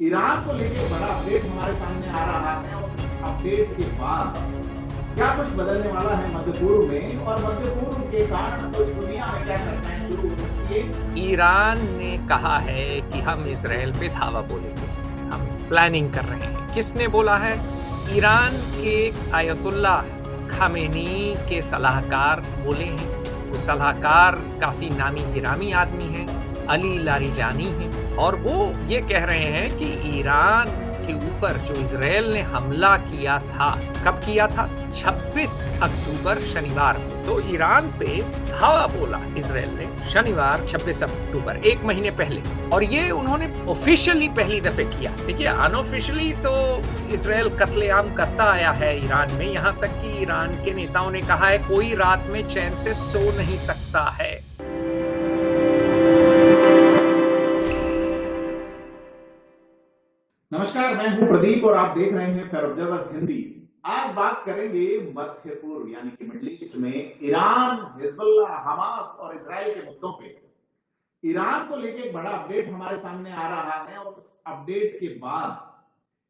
Iran को लेके बड़ा अपडेट हमारे सामने आ रहा है और इस अपडेट के बाद क्या कुछ बदलने वाला है मध्य पूर्व में और मध्य पूर्व के कारण पूरी दुनिया में क्या चर्चाएं शुरू हो सकती है। ईरान ने कहा है कि हम इजराइल पे धावा बोलेंगे, हम प्लानिंग कर रहे हैं। किसने बोला है? ईरान के आयतुल्ला खामेनी के सलाहकार बोले हैं। वो सलाहकार काफी नामी गिरामी आदमी हैं, अली लारिजानी हैं, और वो ये कह रहे हैं कि ईरान के ऊपर जो इजराइल ने हमला किया था, कब किया था? 26 अक्टूबर शनिवार को। तो ईरान पे धावा बोला इजराइल ने शनिवार 26 अक्टूबर, एक महीने पहले। और ये उन्होंने ऑफिशियली पहली दफे किया। देखिए, अनऑफिशियली तो इजराइल कत्लेआम करता आया है ईरान में, यहाँ तक कि ईरान के नेताओं ने कहा है कोई रात में चैन से सो नहीं सकता है। नमस्कार, मैं हूं प्रदीप और आप देख रहे हैं फेयर ऑब्जर्वर हिंदी। आज बात करेंगे मध्य पूर्व यानी कि मिडिल ईस्ट में ईरान, हिजबुल्लाह, हमास और इजराइल के मुद्दों पे। ईरान को लेके एक बड़ा अपडेट हमारे सामने आ रहा है और इस अपडेट के बाद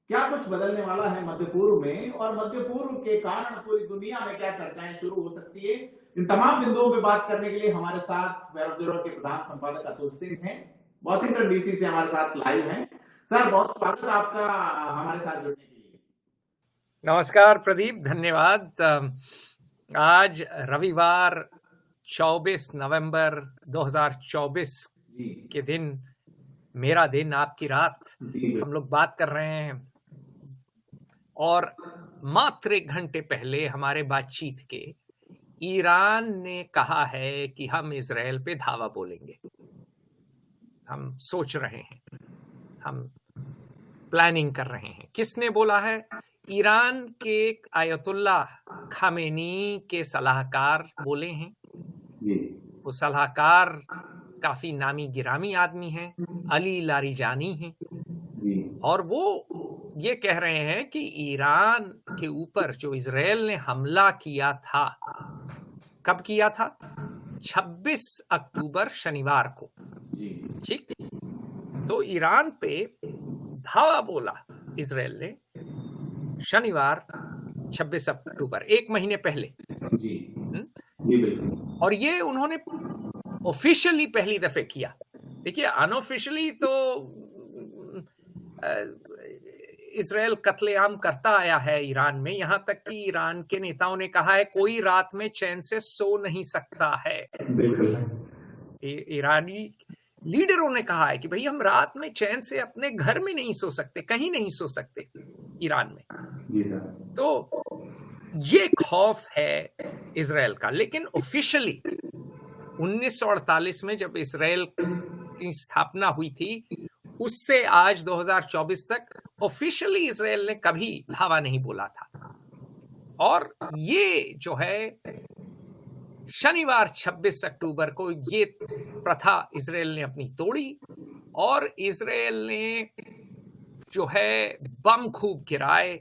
क्या कुछ बदलने वाला है मध्य पूर्व में और मध्य पूर्व के कारण पूरी दुनिया में क्या चर्चाएं शुरू हो सकती है। इन तमाम बिंदुओं पे बात करने के लिए हमारे साथ फेयर ऑब्जर्वर के प्रधान संपादक अतुल सिंह हैं, वॉशिंगटन डीसी से हमारे साथ लाइव हैं। सर, बहुत स्वागत है आपका हमारे साथ जुड़ने के लिए। नमस्कार प्रदीप, धन्यवाद। आज रविवार 24 नवंबर 2024 के दिन, मेरा दिन आपकी रात, हम लोग बात कर रहे हैं। और मात्र 1 घंटे पहले हमारे बातचीत के ईरान ने कहा है कि हम इजराइल पे धावा बोलेंगे, हम सोच रहे हैं, हम प्लानिंग कर रहे हैं। किसने बोला है? ईरान के आयतुल्ला खामेनी के सलाहकार बोले हैं। वो सलाहकार काफी नामी गिरामी आदमी हैं, अली लारिजानी हैं, और वो ये कह रहे हैं कि ईरान के ऊपर जो इजराइल ने हमला किया था, कब किया था? 26 अक्टूबर शनिवार को। ठीक, तो ईरान पे धावा बोला इजराइल ने शनिवार 26 अक्टूबर, एक महीने पहले। और ये उन्होंने ऑफिशियली पहली दफे किया। देखिए, अनऑफिशियली तो इजराइल कत्लेआम करता आया है ईरान में, यहाँ तक कि ईरान के नेताओं ने कहा है कोई रात में चैन से सो नहीं सकता है। ईरानी लीडरों ने कहा है कि भाई हम रात में चैन से अपने घर में नहीं सो सकते, कहीं नहीं सो सकते ईरान में। तो ये खौफ है इजराइल का। लेकिन ऑफिशियली 1948 में जब इजराइल की स्थापना हुई थी, उससे आज 2024 तक ऑफिशियली इजराइल ने कभी धावा नहीं बोला था। और ये जो है शनिवार 26 अक्टूबर को ये प्रथा इजराइल ने अपनी तोड़ी और इजराइल ने जो है बम खूब गिराए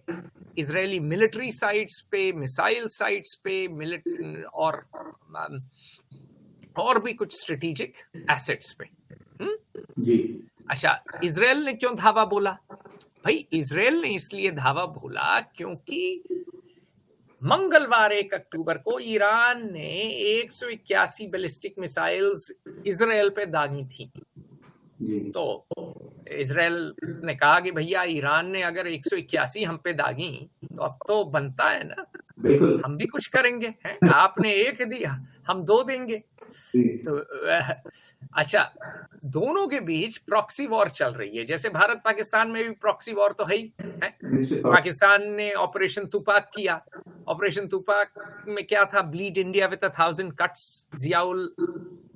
इजरायली मिलिट्री साइट्स पे, मिसाइल साइट्स पे, और भी कुछ स्ट्रेटेजिक एसेट्स पे। अच्छा, इजराइल ने क्यों धावा बोला? भाई, इजराइल ने इसलिए धावा बोला क्योंकि मंगलवार 1 अक्टूबर को ईरान ने 181 बैलिस्टिक मिसाइल्स इजराइल पे दागी थी। तो इजराइल ने कहा कि भैया, ईरान ने अगर 181 हम पे दागी तो अब तो बनता है ना, हम भी कुछ करेंगे। हैं? आपने 1 दिया, हम 2 देंगे। तो अच्छा, दोनों के बीच प्रॉक्सी वॉर चल रही है। जैसे भारत पाकिस्तान में भी प्रॉक्सी वॉर तो है ही है। पाकिस्तान ने ऑपरेशन तुपाक किया। ऑपरेशन तुपाक में क्या था? Bleed India with 1000 cuts. Ziaul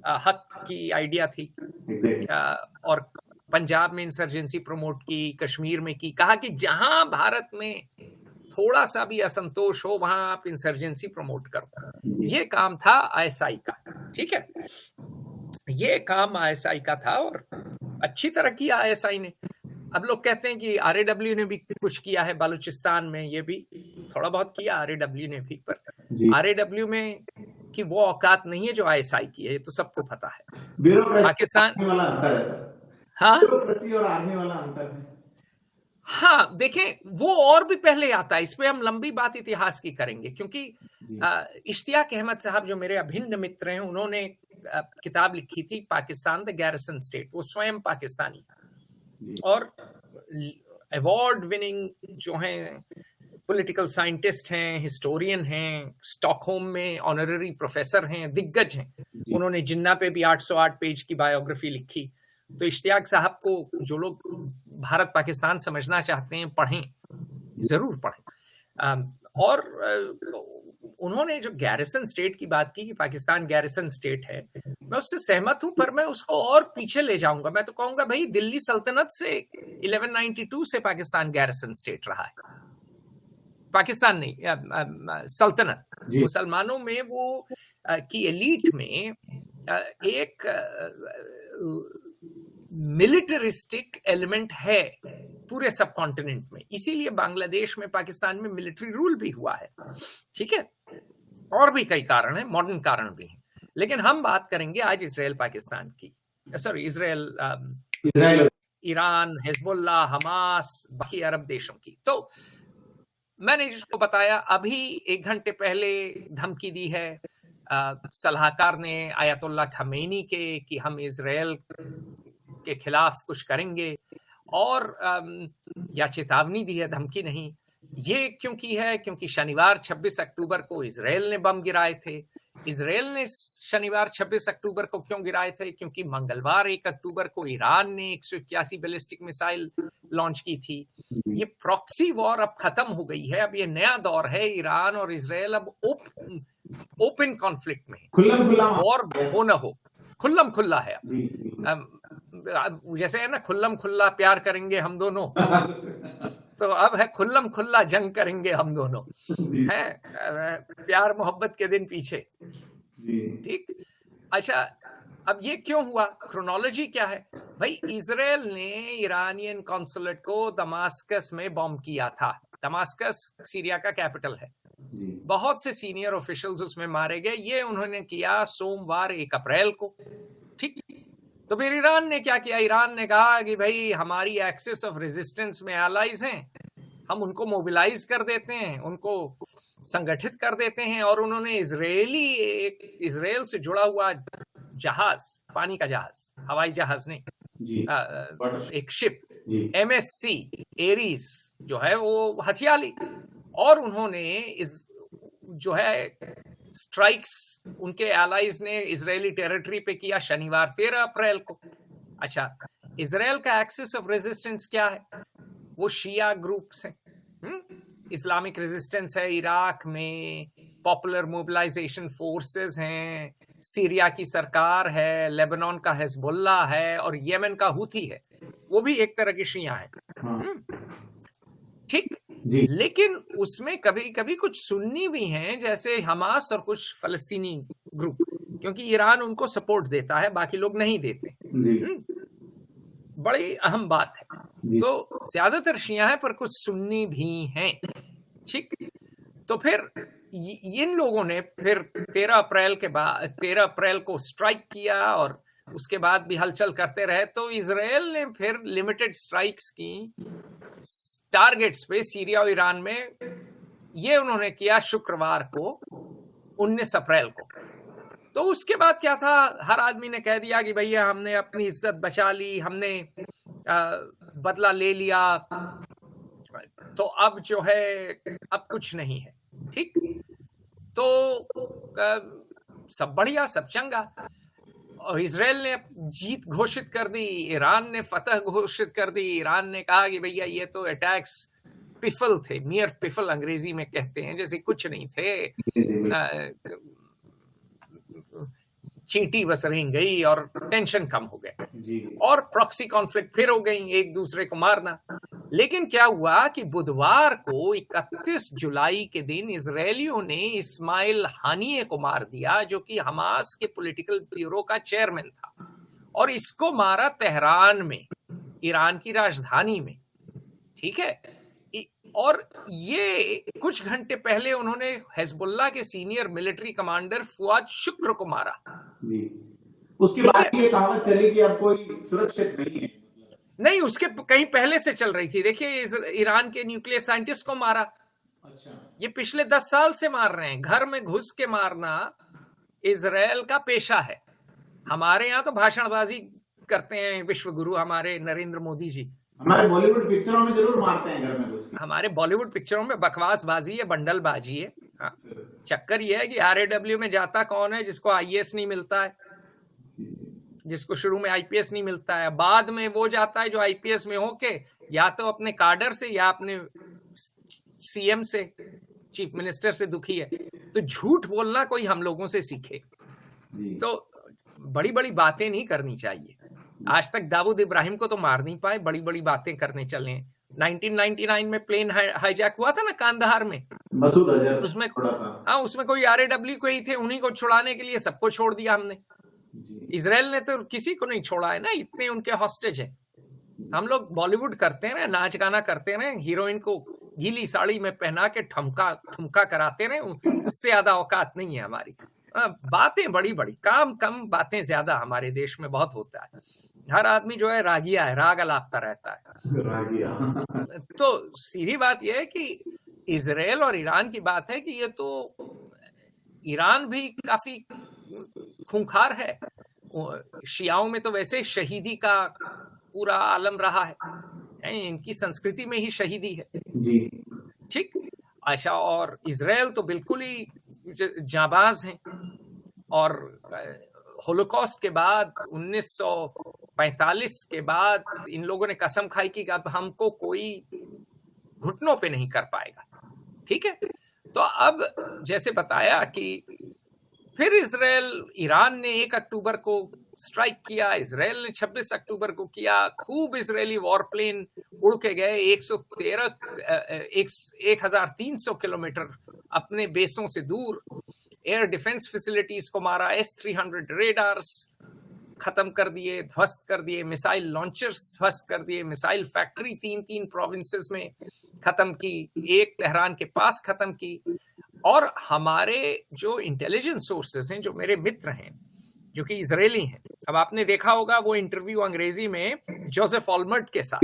हक की आइडिया थी। और पंजाब में इंसर्जेंसी प्रमोट की, कश्मीर में की। कहा कि जहां भारत में थोड़ा सा भी असंतोष हो वहां आप इंसर्जेंसी प्रमोट करो। ये काम था आईएसआई का। ठीक है, ये काम आईएसआई का था और अच्छी तरह किया आईएसआई ने। अब लोग कहते हैं कि आरएडब्ल्यू ने भी कुछ किया है बलूचिस्तान में, ये भी थोड़ा बहुत किया आरएडब्ल्यू ने भी, पर आरएडब्ल्यू में कि वो औकात नहीं है जो आईएसआई की है, ये तो सबको पता है। पाकिस्तान वाला अंतर है सर। हाँ, ब्यूरोक्रेसी और आर्मी वाला अंतर है। हाँ देखें, वो और भी पहले आता है। इस पे हम लंबी बात इतिहास की करेंगे, क्योंकि इश्तियाक अहमद साहब जो मेरे अभिन्न मित्र हैं, उन्होंने किताब लिखी थी पाकिस्तान द गैरिसन स्टेट। वो स्वयं पाकिस्तानी और अवार्ड विनिंग जो हैं पॉलिटिकल साइंटिस्ट हैं, हिस्टोरियन हैं, स्टॉकहोम में ऑनररी प्रोफेसर हैं, दिग्गज हैं। उन्होंने जिन्ना पे भी 808 पेज की बायोग्राफी लिखी। तो इश्तियाक साहब को जो लोग भारत पाकिस्तान समझना चाहते हैं, पढ़ें, जरूर पढ़ें। और उन्होंने जो गैरिसन स्टेट की बात की कि पाकिस्तान गैरिसन स्टेट है, मैं उससे सहमत हूं, पर मैं उसको और पीछे ले जाऊंगा। मैं तो कहूंगा भाई, दिल्ली सल्तनत से 1192 से पाकिस्तान गैरिसन स्टेट रहा है। पाकिस्तान नहीं, सल्तनत। मुसलमानों में वो की एलीट में एक मिलिटरिस्टिक एलिमेंट है पूरे सब कॉन्टिनेंट में। इसीलिए बांग्लादेश में, पाकिस्तान में मिलिट्री रूल भी हुआ है। ठीक है, और भी कई कारण हैं, मॉडर्न कारण भी हैं, लेकिन हम बात करेंगे आज इसराइल पाकिस्तान की, sorry Israel, Iran, Hezbollah, Hamas, बाकी अरब देशों की। तो मैंने जिसको बताया अभी 1 घंटे पहले धमकी दी है सलाहकार ने आयतुल्लाह खमेनी के कि हम इसराइल के खिलाफ कुछ करेंगे, और या चेतावनी दी है, धमकी नहीं। ये क्यों की है? क्योंकि शनिवार 26 अक्टूबर को इसराइल ने बम गिराए थे। इसराइल ने शनिवार 26 अक्टूबर को क्यों गिराए थे? क्योंकि मंगलवार 1 अक्टूबर को ईरान ने 181 बैलिस्टिक मिसाइल लॉन्च की थी। ये प्रॉक्सी वॉर अब खत्म हो गई है। अब ये नया दौर है, ईरान और इसराइल अब ओपन कॉन्फ्लिक्ट में, और हो न हो खुल्लम खुल्ला है। जैसे है ना, खुल्लम खुल्ला प्यार करेंगे हम दोनों, तो अब है खुल्लम खुल्ला जंग करेंगे हम दोनों, है प्यार मोहब्बत के दिन पीछे। ठीक, अच्छा, अब ये क्यों हुआ? क्रोनोलॉजी क्या है भाई? इजराइल ने ईरानियन कॉन्सुलेट को दमास्कस में बॉम्ब किया था। दमास्कस सीरिया का कैपिटल है। बहुत से सीनियर ऑफिशियल्स उसमें मारे गए। ये उन्होंने किया सोमवार 1 अप्रैल को। ठीक, तो फिर ईरान ने क्या किया? ईरान ने कहा कि भाई हमारी एक्सिस ऑफ रेजिस्टेंस में एलाइज हैं, हम उनको मोबिलाइज कर देते हैं, उनको संगठित कर देते हैं। और उन्होंने इजराइल से जुड़ा हुआ जहाज, पानी का जहाज, हवाई जहाज नहीं, एक शिप MSC एरीज जो है वो हथिया ली, और उन्होंने जो है स्ट्राइक्स उनके एलाइज ने इजरायली टेरिटरी पे किया शनिवार 13 अप्रैल को। अच्छा, इजराइल का एक्सिस ऑफ रेजिस्टेंस क्या है? वो शिया ग्रुप्स हैं, इस्लामिक रेजिस्टेंस है इराक में, पॉपुलर मोबिलाइजेशन फोर्सेस हैं, सीरिया की सरकार है, लेबनान का हिजबुल्लाह है, और यमन का हूथी है, वो भी एक तरह की शिया है। ठीक, लेकिन उसमें कभी कभी कुछ सुन्नी भी हैं, जैसे हमास, और कुछ फलस्तीनी ग्रुप, क्योंकि ईरान उनको सपोर्ट देता है, बाकी लोग नहीं देते। बड़ी अहम बात है। तो ज्यादातर शिया है, पर कुछ सुन्नी भी हैं। ठीक, तो फिर इन लोगों ने फिर 13 अप्रैल को स्ट्राइक किया, और उसके बाद भी हलचल करते रहे। तो इजराइल ने फिर लिमिटेड स्ट्राइक्स की टारगेट्स पे सीरिया और ईरान में। ये उन्होंने किया शुक्रवार को 19 अप्रैल को। तो उसके बाद क्या था? हर आदमी ने कह दिया कि भैया हमने अपनी इज्जत बचा ली, हमने बदला ले लिया, तो अब जो है अब कुछ नहीं है। ठीक, तो सब बढ़िया, सब चंगा। और इजराइल ने जीत घोषित कर दी, ईरान ने फतह घोषित कर दी। ईरान ने कहा कि भैया ये तो अटैक्स पिफल थे, मियर पिफल अंग्रेजी में कहते हैं, जैसे कुछ नहीं थे, चींटी बस रह गई और टेंशन कम हो गए, और प्रॉक्सी कॉन्फ्लिक्ट फिर हो गई, एक दूसरे को मारना। लेकिन क्या हुआ कि बुधवार को 31 जुलाई के दिन इजरायलियों ने इस्माइल हानिये को मार दिया, जो कि हमास के पॉलिटिकल ब्यूरो का चेयरमैन था, और इसको मारा तेहरान में, ईरान की राजधानी में। ठीक है, और ये कुछ घंटे पहले उन्होंने हिजबुल्लाह के सीनियर मिलिट्री कमांडर फुआद शुक्र को मारा। उसके बाद ये कहावत चली कि अब कोई सुरक्षित नहीं है। नहीं, उसके कहीं पहले से चल रही थी। देखिए, ईरान के न्यूक्लियर साइंटिस्ट को मारा, अच्छा, ये पिछले 10 साल से मार रहे हैं। घर में घुस के मारना इजराइल का पेशा है। हमारे यहाँ तो भाषणबाजी करते हैं विश्व गुरु हमारे नरेंद्र मोदी जी। हमारे बॉलीवुड पिक्चरों में जरूर मारते हैं घर में घुस के। हमारे बॉलीवुड पिक्चरों में बकवासबाजी है, बंडलबाजी है। हाँ। चक्कर यह है कि RAW में जाता कौन है? जिसको IAS नहीं मिलता है, जिसको शुरू में IPS नहीं मिलता है, बाद में वो जाता है जो IPS में होके या तो अपने काडर से या अपने CM से, चीफ मिनिस्टर से दुखी है। तो झूठ बोलना कोई हम लोगों से सीखे। तो बड़ी बड़ी बातें नहीं करनी चाहिए। आज तक दाऊद इब्राहिम को तो मार नहीं पाए, बड़ी बड़ी बातें करने चले हैं। 1999 में प्लेन हाईजैक हुआ था ना कांधार में, उसमें हाँ, उसमें कोई RAW को ही थे, उन्हीं को छुड़ाने के लिए सबको छोड़ दिया हमने। इजराइल ने तो किसी को नहीं छोड़ा है ना, इतने उनके हॉस्टेज है। हम लोग बॉलीवुड करते रहे, नाच गाना करते रहे, हीरोइन को गीली साड़ी में पहना के ठुमका कराते रहे, उससे ज्यादा औकात नहीं है हमारी। बातें बड़ी बड़ी, काम कम, बातें ज्यादा हमारे देश में बहुत होता है। हर आदमी जो है रागिया है, राग अलापता रहता है, रागिया। तो सीधी बात यह है कि इजराइल और ईरान की बात है कि ये तो ईरान भी काफी खूंखार है। शियाओं में तो वैसे शहीदी का पूरा आलम रहा है, इनकी संस्कृति में ही शहीदी है जी, ठीक। अच्छा, और इजराइल तो बिल्कुल ही जाबाज हैं। और होलोकॉस्ट के बाद 1945 के बाद इन लोगों ने कसम खाई कि अब हमको कोई घुटनों पे नहीं कर पाएगा, ठीक है। तो अब जैसे बताया कि फिर ईरान ने 1 अक्टूबर को स्ट्राइक किया, इजराइल ने 26 अक्टूबर को किया। खूब इजरायली वॉरप्लेन उड़ के गए 1300 किलोमीटर अपने बेसों से दूर। एयर डिफेंस फैसिलिटीज को मारा, S-300 रेडार्स खत्म कर दिए, ध्वस्त कर दिए, मिसाइल लॉन्चर्स ध्वस्त कर दिए, मिसाइल फैक्ट्री 3 प्रोविंसेस में खत्म की, एक तेहरान के पास खत्म की। और हमारे जो इंटेलिजेंस सोर्सेस हैं, जो मेरे मित्र हैं जो कि इजरायली हैं, अब आपने देखा होगा वो इंटरव्यू अंग्रेजी में जोसेफ ऑलमर्ट के साथ,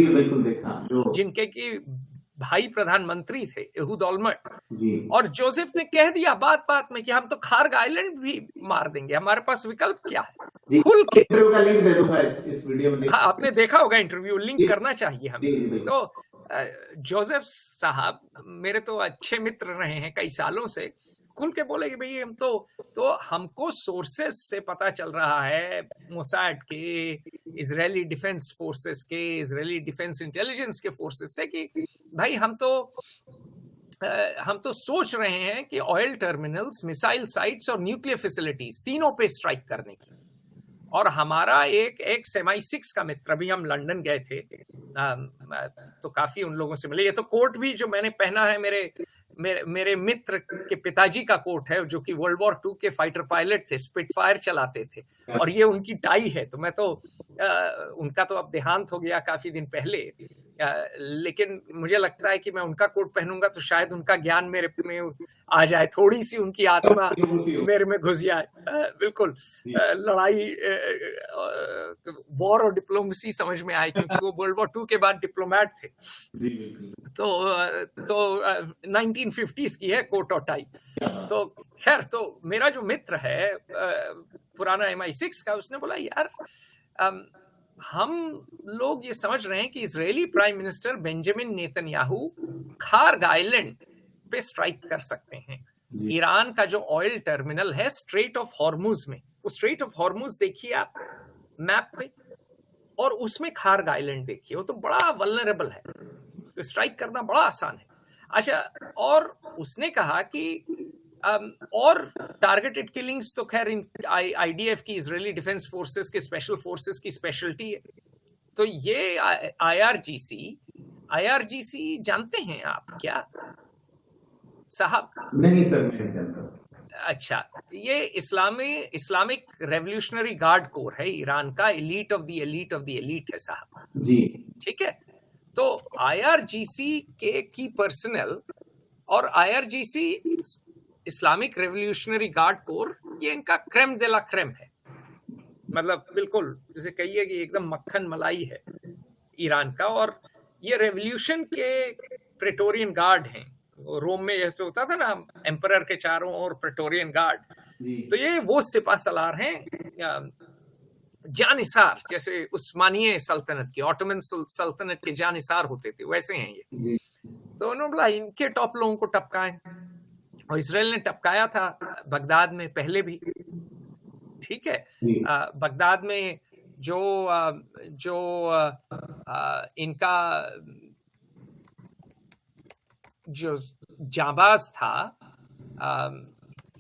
जिनके की भाई प्रधानमंत्री थे, एहूद ऑलमर्ट। और जोसेफ ने कह दिया बात बात में कि हम तो खार्ग आइलैंड भी मार देंगे, हमारे पास विकल्प क्या है, खुल के। का लिंक दे दूंगा इस वीडियो में। हाँ, आपने देखा होगा इंटरव्यू, लिंक करना चाहिए हमें। तो जोसेफ साहब मेरे तो अच्छे मित्र रहे हैं कई सालों से, खुल के बोले कि भाई हम तो हमको सोर्सेस से पता चल रहा है, मोसाड के, इजरायली डिफेंस फोर्सेस के, इजरायली डिफेंस इंटेलिजेंस के फोर्सेस से, कि भाई हम तो सोच रहे हैं कि ऑयल टर्मिनल्स, मिसाइल साइट्स और न्यूक्लियर फैसिलिटीज तीनों पे स्ट्राइक करने की। और हमारा एक MI6 का मित्र, अभी हम लंदन गए थे, तो काफी उन लोगों से मिले। ये तो कोट भी जो मैंने पहना है मेरे मित्र के पिताजी का कोट है, जो कि वर्ल्ड वॉर 2 के फाइटर पायलट थे, स्पिटफायर चलाते थे, और ये उनकी टाई है। तो मैं तो उनका तो अब देहांत हो गया काफी दिन पहले, लेकिन मुझे लगता है कि मैं उनका कोट पहनूंगा तो शायद उनका ज्ञान मेरे में आ जाए, थोड़ी सी उनकी आत्मा मेरे में घुस जाए। बिल्कुल लड़ाई, वॉर और डिप्लोमेसी समझ में आए, क्योंकि वो वर्ल्ड वॉर 2 के बाद डिप्लोमेट थे। तो 1950s की है कोट और टाई। तो खैर, तो मेरा जो मित्र है पुराना MI6 का, उसने बोला यार हम लोग ये समझ रहे हैं कि Israeli prime minister Benjamin Netanyahu Kharg island पे स्ट्राइक कर सकते हैं। ईरान का जो ऑयल टर्मिनल है स्ट्रेट ऑफ हॉर्मुज में, वो स्ट्रेट ऑफ हॉर्मुज देखिए आप मैप पे, और उसमें खार्ग आइलैंड देखिए, वो तो बड़ा वल्नरेबल है, तो स्ट्राइक करना बड़ा आसान है। अच्छा, और उसने कहा कि और टारगेटेड किलिंग्स तो खैर IDF की, इजरायली डिफेंस फोर्सेस के स्पेशल फोर्सेस की स्पेशलिटी है। तो ये IRGC जानते हैं आप क्या साहब? नहीं सर, नहीं जानता। अच्छा, ये इस्लामिक रेवोल्यूशनरी गार्ड कोर है ईरान का, elite of the elite of the elite है साहब जी, ठीक है। तो IRGC के की पर्सनल और IRGC Islamic revolutionary guard core, ये इनका क्रेम दे ला क्रेम है। मतलब बिल्कुल जैसे कहिए कि एकदम मक्खन मलाई है ईरान का, और ये रेवोल्यूशन के प्रेटोरियन गार्ड हैं। रोम में जैसे होता था ना एम्परर के चारों ओर प्रेटोरियन गार्ड, तो ये वो सिपा सलार हैं जानिसार, जैसे उस्मानिये सल्तनत की, ऑटोमन सल्तनत के जानिसार होते थे, वैसे हैं ये। तो उन्होंने बोला इनके टॉप लोगों को टपकाएं, और इसराइल ने टपकाया था बगदाद में पहले भी, ठीक है। बगदाद में जो इनका जो जाबाज था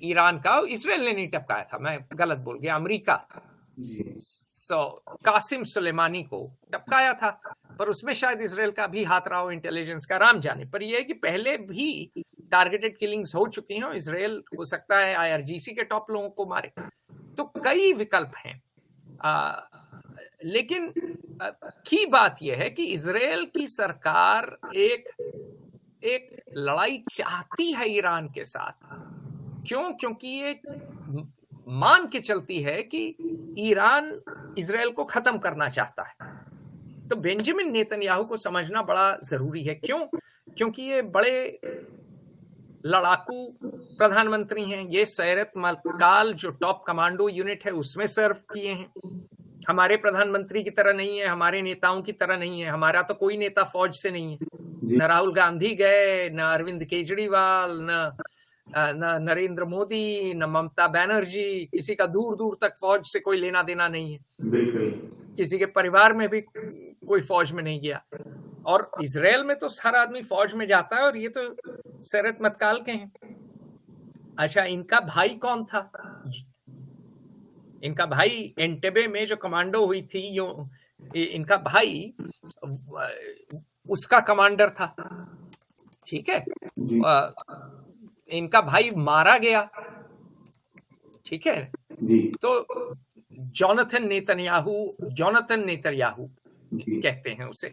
ईरान का, इसराइल ने नहीं टपकाया था, मैं गलत बोल गया, अमेरिका कासिम सुलेमानी को टपकाया था, पर उसमें शायद इसराइल का भी हाथ रहा हो, इंटेलिजेंस का, राम जाने। पर यह है कि पहले भी टारगेटेड किलिंग्स हो चुकी हैं, इसराइल हो सकता है IRGC के टॉप लोगों को मारे, तो कई विकल्प हैं। लेकिन की बात यह है कि इसराइल की सरकार एक लड़ाई चाहती है ईरान के साथ। क्यों? क्योंकि ये मान के चलती है कि ईरान इसराइल को खत्म करना चाहता है। तो बेंजामिन नेतन्याहू को समझना बड़ा जरूरी है। क्यों? क्योंकि ये बड़े लड़ाकू प्रधानमंत्री हैं, ये सैरत मत्काल जो टॉप कमांडो यूनिट है उसमें सर्व किए हैं। हमारे प्रधानमंत्री की तरह नहीं है, हमारे नेताओं की तरह नहीं है। हमारा तो कोई नेता फौज से नहीं है, न राहुल गांधी गए, न अरविंद केजरीवाल, न नरेंद्र मोदी, न ममता बनर्जी, किसी का दूर दूर तक फौज से कोई लेना देना नहीं है। किसी के परिवार में भी कोई फौज में नहीं गया, और इसराइल में तो हर आदमी फौज में जाता है, और ये तो सैरत मत्काल के हैं। अच्छा, इनका भाई कौन था? इनका भाई एंटेबे में जो कमांडो हुई थी, इनका भाई उसका कमांडर था, ठीक है। इनका भाई मारा गया, ठीक है। तो जोनाथन नेतन्याहू कहते हैं उसे,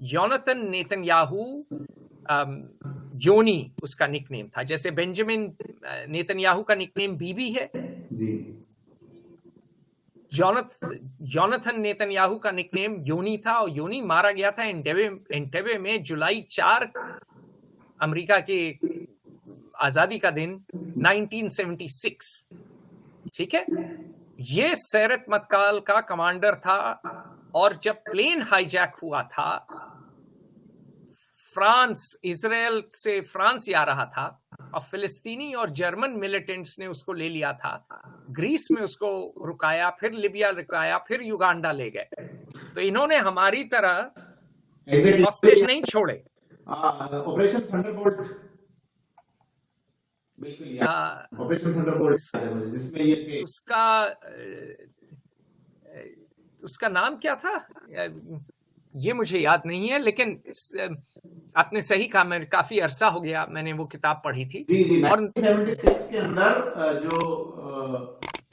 योनाथन नेतन्याहू, योनी उसका निकनेम था। जैसे बेंजामिन नेतन्याहू का निकनेम बीबी है, जोनाथन नेतन्याहू का निकनेम योनी था, और योनी मारा गया था एंटेबे में जुलाई 4, अमेरिका के आजादी का दिन 1976, ठीक है। ये सैरत मत्काल का कमांडर था, और जब प्लेन हाईजैक हुआ था, इसराइल से फ्रांस आ रहा था, और फिलिस्तीनी और जर्मन मिलिटेंट्स ने उसको ले लिया था। ग्रीस में उसको रुकाया, फिर लिबिया रुकाया, फिर युगांडा ले गए। तो इन्होंने हमारी तरह हॉस्टेज नहीं छोड़े। ऑपरेशन थंडरबोल्ट, ऑपरेशन थंडरबोल्ट, जिसमें ये थे, उसका नाम क्या था ये मुझे याद नहीं है, लेकिन आपने सही कहा, मैं काफी अरसा हो गया मैंने वो किताब पढ़ी थी। जी, और 1976 के अंदर जो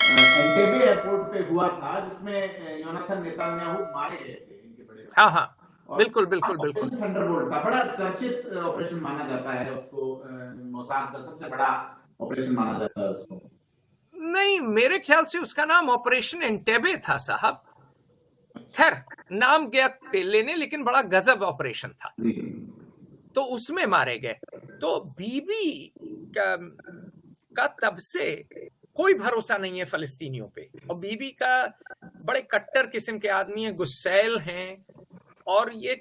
एंटेबे एयरपोर्ट पे हुआ था, जिसमें योनाथन नेतन्याहू मारे गए थे इनके बड़े। हाँ, बिल्कुल। थंडरबोल्ट का बड़ा चर्चित ऑपरेशन माना जाता है उसको, मोसाद का सबसे बड़ा ऑपरेशन माना जाता है उसको। नहीं, मेरे ख्याल से उसका नाम ऑपरेशन एंटेबे था साहब। खैर, नाम गया लेने, लेकिन बड़ा गजब ऑपरेशन था। तो उसमें मारे गए। तो बीबी का तब से कोई भरोसा नहीं है फलस्तीनियों पे, और बीबी का बड़े कट्टर किस्म के आदमी है, गुस्सैल हैं, और ये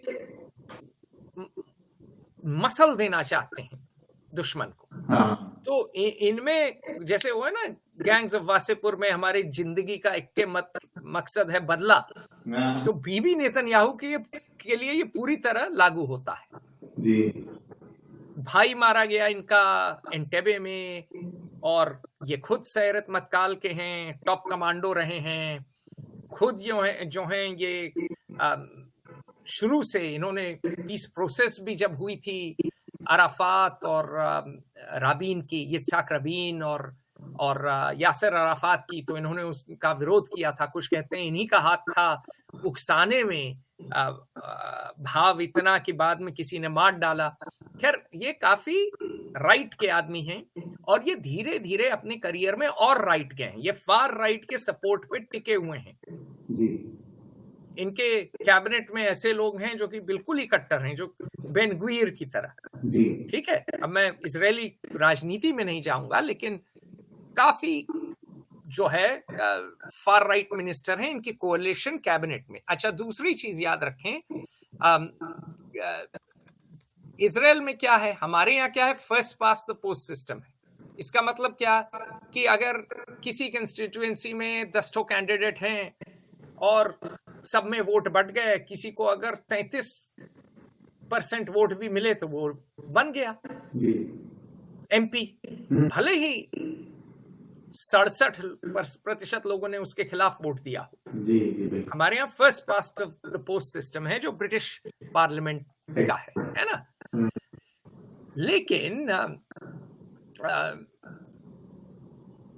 मसल देना चाहते हैं दुश्मन को। तो इनमें जैसे वो है ना, गैंग्स ऑफ वासेपुर में हमारी जिंदगी का एक मकसद है बदला, तो बीबी नेतन्याहू के लिए ये पूरी तरह लागू होता है। जी। भाई मारा गया इनका एंटेबे में, और ये खुद सैरत मत्काल के हैं, टॉप कमांडो रहे हैं, खुद जो हैं ये शुरू से इन्होंने पीस प्रोसेस भी जब हुई थी अराफात और राबीन की, yitzhak rabin और यासर अराफात की, तो इन्होंने उसका विरोध किया था। कुछ कहते हैं इन्हीं का हाथ था उकसाने में, भाव इतना कि बाद में किसी ने मार डाला। खैर, ये काफी राइट के आदमी हैं, और ये धीरे धीरे अपने करियर में और राइट गए हैं। ये फार राइट के सपोर्ट पे टिके हुए हैं। इनके कैबिनेट में ऐसे लोग हैं जो कि बिल्कुल ही कट्टर हैं, जो बेन गुइर की तरह। ठीक है, अब मैं इजरायली राजनीति में नहीं जाऊंगा, लेकिन काफी जो है फार राइट मिनिस्टर हैं इनकी कोalition कैबिनेट में। अच्छा, दूसरी चीज याद रखें, इजराइल में क्या है, हमारे यहाँ क्या है, first pass the post system है। इसका मतलब क्या कि अगर किसी कंस्टिट्यूएंसी में 10 कैंडिडेट हैं और सब में वोट बढ़ गए, किसी को अगर 33% वोट भी मिले तो वो बन गया एमपी, भले ही 67% लोगों ने उसके खिलाफ वोट दिया। हमारे यहाँ first past the post system है जो ब्रिटिश पार्लियामेंट का है ना। लेकिन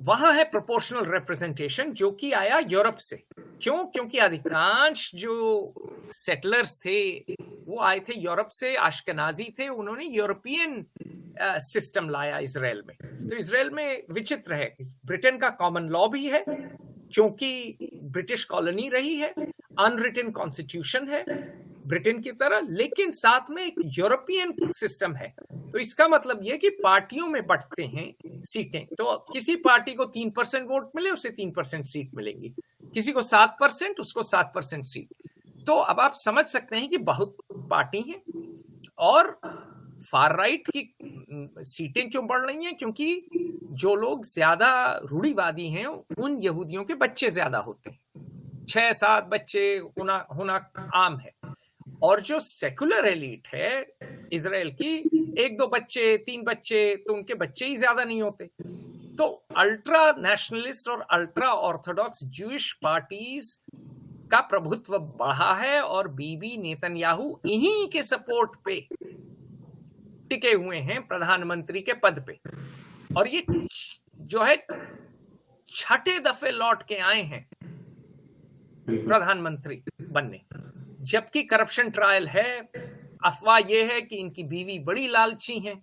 वहां है प्रोपोर्शनल रिप्रेजेंटेशन जो कि आया यूरोप से। क्यों? क्योंकि अधिकांश जो सेटलर्स थे वो आए थे यूरोप से, अश्केनाजी थे, उन्होंने यूरोपियन सिस्टम लाया इजराइल में। तो इजराइल में विचित्र है, ब्रिटेन का कॉमन लॉ भी है क्योंकि ब्रिटिश कॉलोनी रही है, अनरिटन कॉन्स्टिट्यूशन है ब्रिटेन की तरह, लेकिन साथ में एक यूरोपियन सिस्टम है। तो इसका मतलब यह कि पार्टियों में बढ़ते हैं सीटें, तो किसी पार्टी को 3% वोट मिले उसे 3% सीट मिलेंगी, किसी को 7% उसको 7% सीट। तो अब आप समझ सकते हैं कि बहुत पार्टी हैं और फार राइट की सीटें क्यों बढ़ रही हैं, क्योंकि जो लोग ज्यादा रूढ़िवादी हैं उन यहूदियों के बच्चे ज्यादा होते हैं, 6-7 बच्चे होना आम है। और जो सेकुलर एलीट है इजराइल की, 1-2 बच्चे, 3 बच्चे, तो उनके बच्चे ही ज्यादा नहीं होते। तो अल्ट्रा नेशनलिस्ट और अल्ट्रा ऑर्थोडॉक्स ज्यूइश पार्टीज का प्रभुत्व बढ़ा है और बीबी नेतन्याहू इन्हीं के सपोर्ट पे टिके हुए हैं प्रधानमंत्री के पद पे। और ये जो है 6ठे दफे लौट के आए हैं प्रधानमंत्री बनने, जबकि करप्शन ट्रायल है। अफवाह यह है कि इनकी बीवी बड़ी लालची है,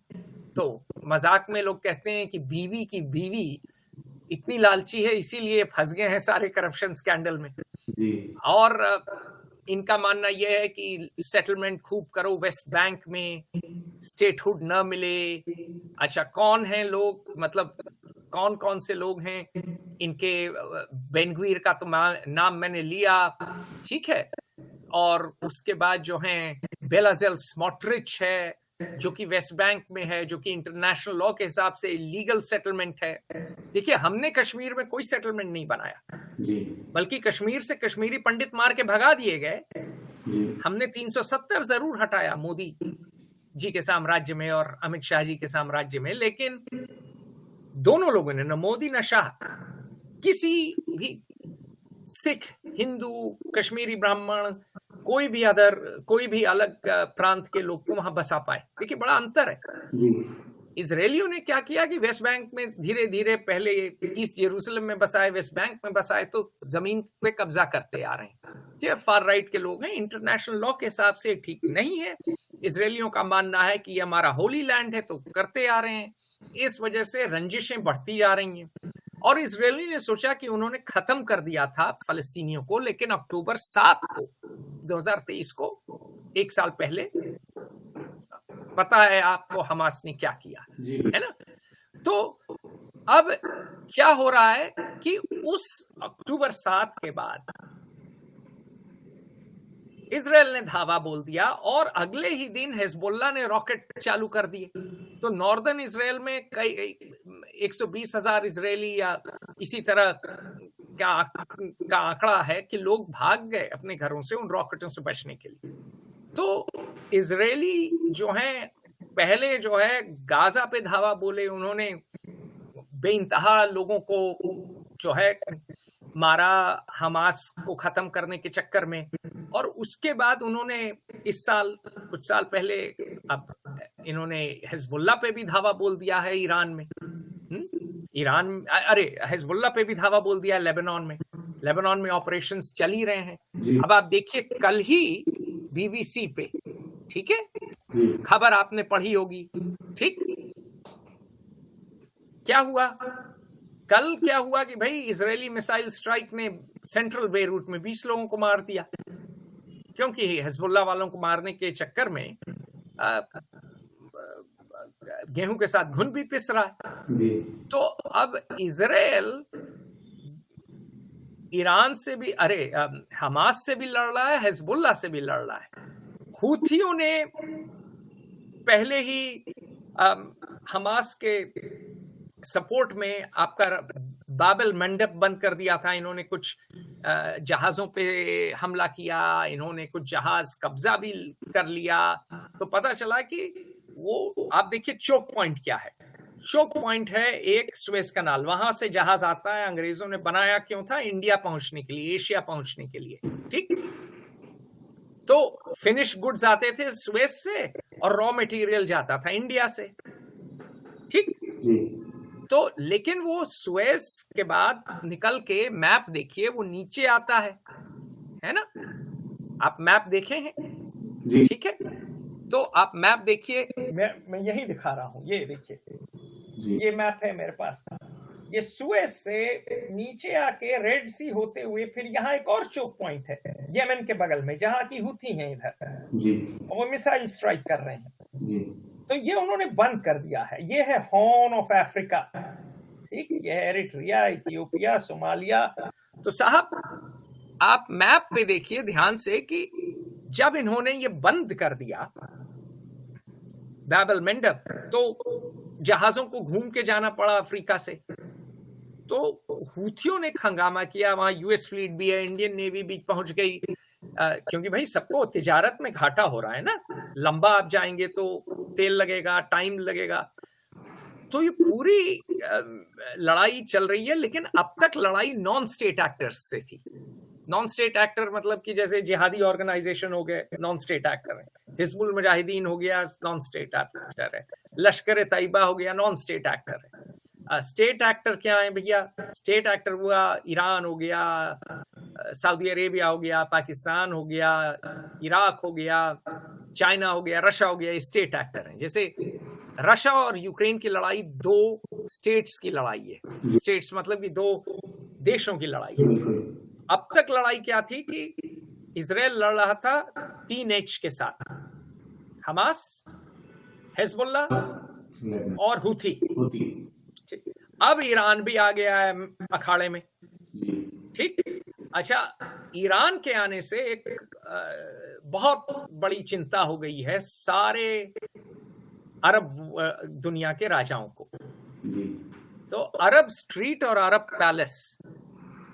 तो मजाक में लोग कहते हैं कि बीवी की बीवी इतनी लालची है इसीलिए फंस गए हैं सारे करप्शन स्कैंडल में। और इनका मानना यह है कि सेटलमेंट खूब करो वेस्ट बैंक में, स्टेटहुड न मिले। अच्छा, कौन है लोग, मतलब कौन कौन से लोग हैं इनके, बेनगुइर का तो नाम मैंने लिया, ठीक है। और उसके बाद जो हैं बेलाजेल स्मोट्रिच है जो कि वेस्ट बैंक में है, जो कि इंटरनेशनल लॉ के हिसाब से लीगल सेटलमेंट है। देखिए, हमने कश्मीर में कोई सेटलमेंट नहीं बनाया, बल्कि कश्मीर से कश्मीरी पंडित मार के भगा दिए गए। हमने 370 जरूर हटाया मोदी जी के साम्राज्य में और अमित शाह जी के साम्राज्य में, लेकिन दोनों लोगों ने, न मोदी न शाह, किसी भी सिख, हिंदू, कश्मीरी ब्राह्मण, कोई भी अलग प्रांत के लोग को वहां बसा पाए। देखिए, बड़ा अंतर है। इजरायलियों ने क्या किया कि वेस्ट बैंक में धीरे धीरे, पहले ईस्ट यरूशलेम में बसाए, वेस्ट बैंक में बसाए, तो जमीन पे कब्जा करते आ रहे हैं। ये फार राइट के लोग हैं, इंटरनेशनल लॉ के हिसाब से ठीक नहीं है। इजरायलियों का मानना है कि ये हमारा होली लैंड है, तो करते आ रहे हैं। इस वजह से रंजिशें बढ़ती जा रही हैं। और इजरायली ने सोचा कि उन्होंने खत्म कर दिया था फलस्तीनियों को, लेकिन अक्टूबर 7 को 2023 को, एक साल पहले, पता है आपको हमास ने क्या किया, है ना। तो अब क्या हो रहा है कि उस अक्टूबर 7 के बाद इजराइल ने धावा बोल दिया और अगले ही दिन हिजबुल्लाह ने रॉकेट चालू कर दिए। तो नॉर्दर्न इजराइल में कई 120,000 इजरायली या इसी तरह का आंकड़ा है कि लोग भाग गए अपने घरों से उन रॉकेटों से बचने के लिए। तो इजरायली जो हैं, पहले जो है गाजा पे धावा बोले, उन्होंने बेइंतहा लोगों को जो है मारा हमास को खत्म करने के चक्कर में। और उसके बाद उन्होंने इस साल, कुछ साल पहले, अब इन्होंने हिजबुल्लाह पे भी धावा बोल दिया है ईरान में। हिजबुल्लाह पे भी धावा बोल दिया है लेबनान में ऑपरेशंस चल ही रहे हैं। अब आप देखिए, कल ही बीबीसी पे, ठीक है, खबर आपने पढ़ी होगी, ठीक, क्या हुआ कल? क्या हुआ कि भाई इजरायली मिसाइल स्ट्राइक ने सेंट्रल बेरूट में 20 लोगों को मार दिया। क्योंकि हिजबुल्लाह वालों को मारने के चक्कर में गेहूं के साथ घुन भी पिस रहा है जी। तो अब इजराइल ईरान से भी हमास से भी लड़ रहा है, हिजबुल्लाह से भी लड़ रहा है। हूथियों ने पहले ही हमास के सपोर्ट में आपका बाबल मंडप बंद कर दिया था। इन्होंने कुछ जहाजों पे हमला किया, इन्होंने कुछ जहाज कब्जा भी कर लिया। तो पता चला कि वो आप देखिए चोक पॉइंट क्या है। चोक पॉइंट है एक सुएज कनाल, वहां से जहाज आता है। अंग्रेजों ने बनाया क्यों था? इंडिया पहुंचने के लिए, एशिया पहुंचने के लिए। ठीक, तो फिनिश गुड्स आते थे सुएज से और रॉ मटेरियल जाता था इंडिया से। ठीक, तो लेकिन वो सुएज के बाद निकल के मैप देखिए, वो नीचे आता है ना? आप मैप देखे हैं? ठीक है, तो आप मैप देखिए, मैं यही दिखा रहा हूं, ये देखिए, ये मैप है मेरे पास। ये सुएज से नीचे आके रेड सी होते हुए फिर यहाँ एक और चोक पॉइंट है यमन के बगल में, जहां की हुथी हैं इधर जी, और वो मिसाइल स्ट्राइक कर रहे हैं जी। तो ये उन्होंने बंद कर दिया है। ये है हॉर्न ऑफ अफ्रीका। ठीक, ये है एरिट्रिया, इथियोपिया, सोमालिया। तो साहब आप मैप पे देखिए ध्यान से कि जब इन्होंने ये बंद कर दिया बाब-एल मंडब, तो जहाजों को घूम के जाना पड़ा अफ्रीका से। तो हूथियों ने हंगामा किया, वहां यूएस फ्लीट भी है, इंडियन नेवी भी पहुंच गई, क्योंकि भाई सबको तिजारत में घाटा हो रहा है ना। लंबा आप जाएंगे तो तेल लगेगा, टाइम लगेगा। तो ये पूरी लड़ाई चल रही है, लेकिन अब तक लड़ाई नॉन स्टेट एक्टर्स से थी। नॉन स्टेट एक्टर मतलब कि जैसे जिहादी ऑर्गेनाइजेशन हो गए, नॉन स्टेट एक्टर है। हिजबुल मुजाहिदीन हो गया, नॉन स्टेट एक्टर है। लश्कर तैयबा हो गया, नॉन स्टेट एक्टर है। स्टेट एक्टर क्या है भैया? स्टेट एक्टर हुआ ईरान हो गया, सऊदी अरेबिया हो गया, पाकिस्तान हो गया, इराक हो गया, चाइना हो गया, रशिया हो गया। स्टेट एक्टर है। जैसे रशिया और यूक्रेन की लड़ाई दो स्टेट्स की लड़ाई है। स्टेट्स मतलब कि दो देशों की लड़ाई है। अब तक लड़ाई क्या थी कि इजराइल लड़ रहा था 3H के साथ, हमास, हिजबुल्लाह और हूथी। अब ईरान भी आ गया है अखाड़े में। ठीक, अच्छा, ईरान के आने से एक बहुत बड़ी चिंता हो गई है सारे अरब दुनिया के राजाओं को। तो अरब स्ट्रीट और अरब पैलेस,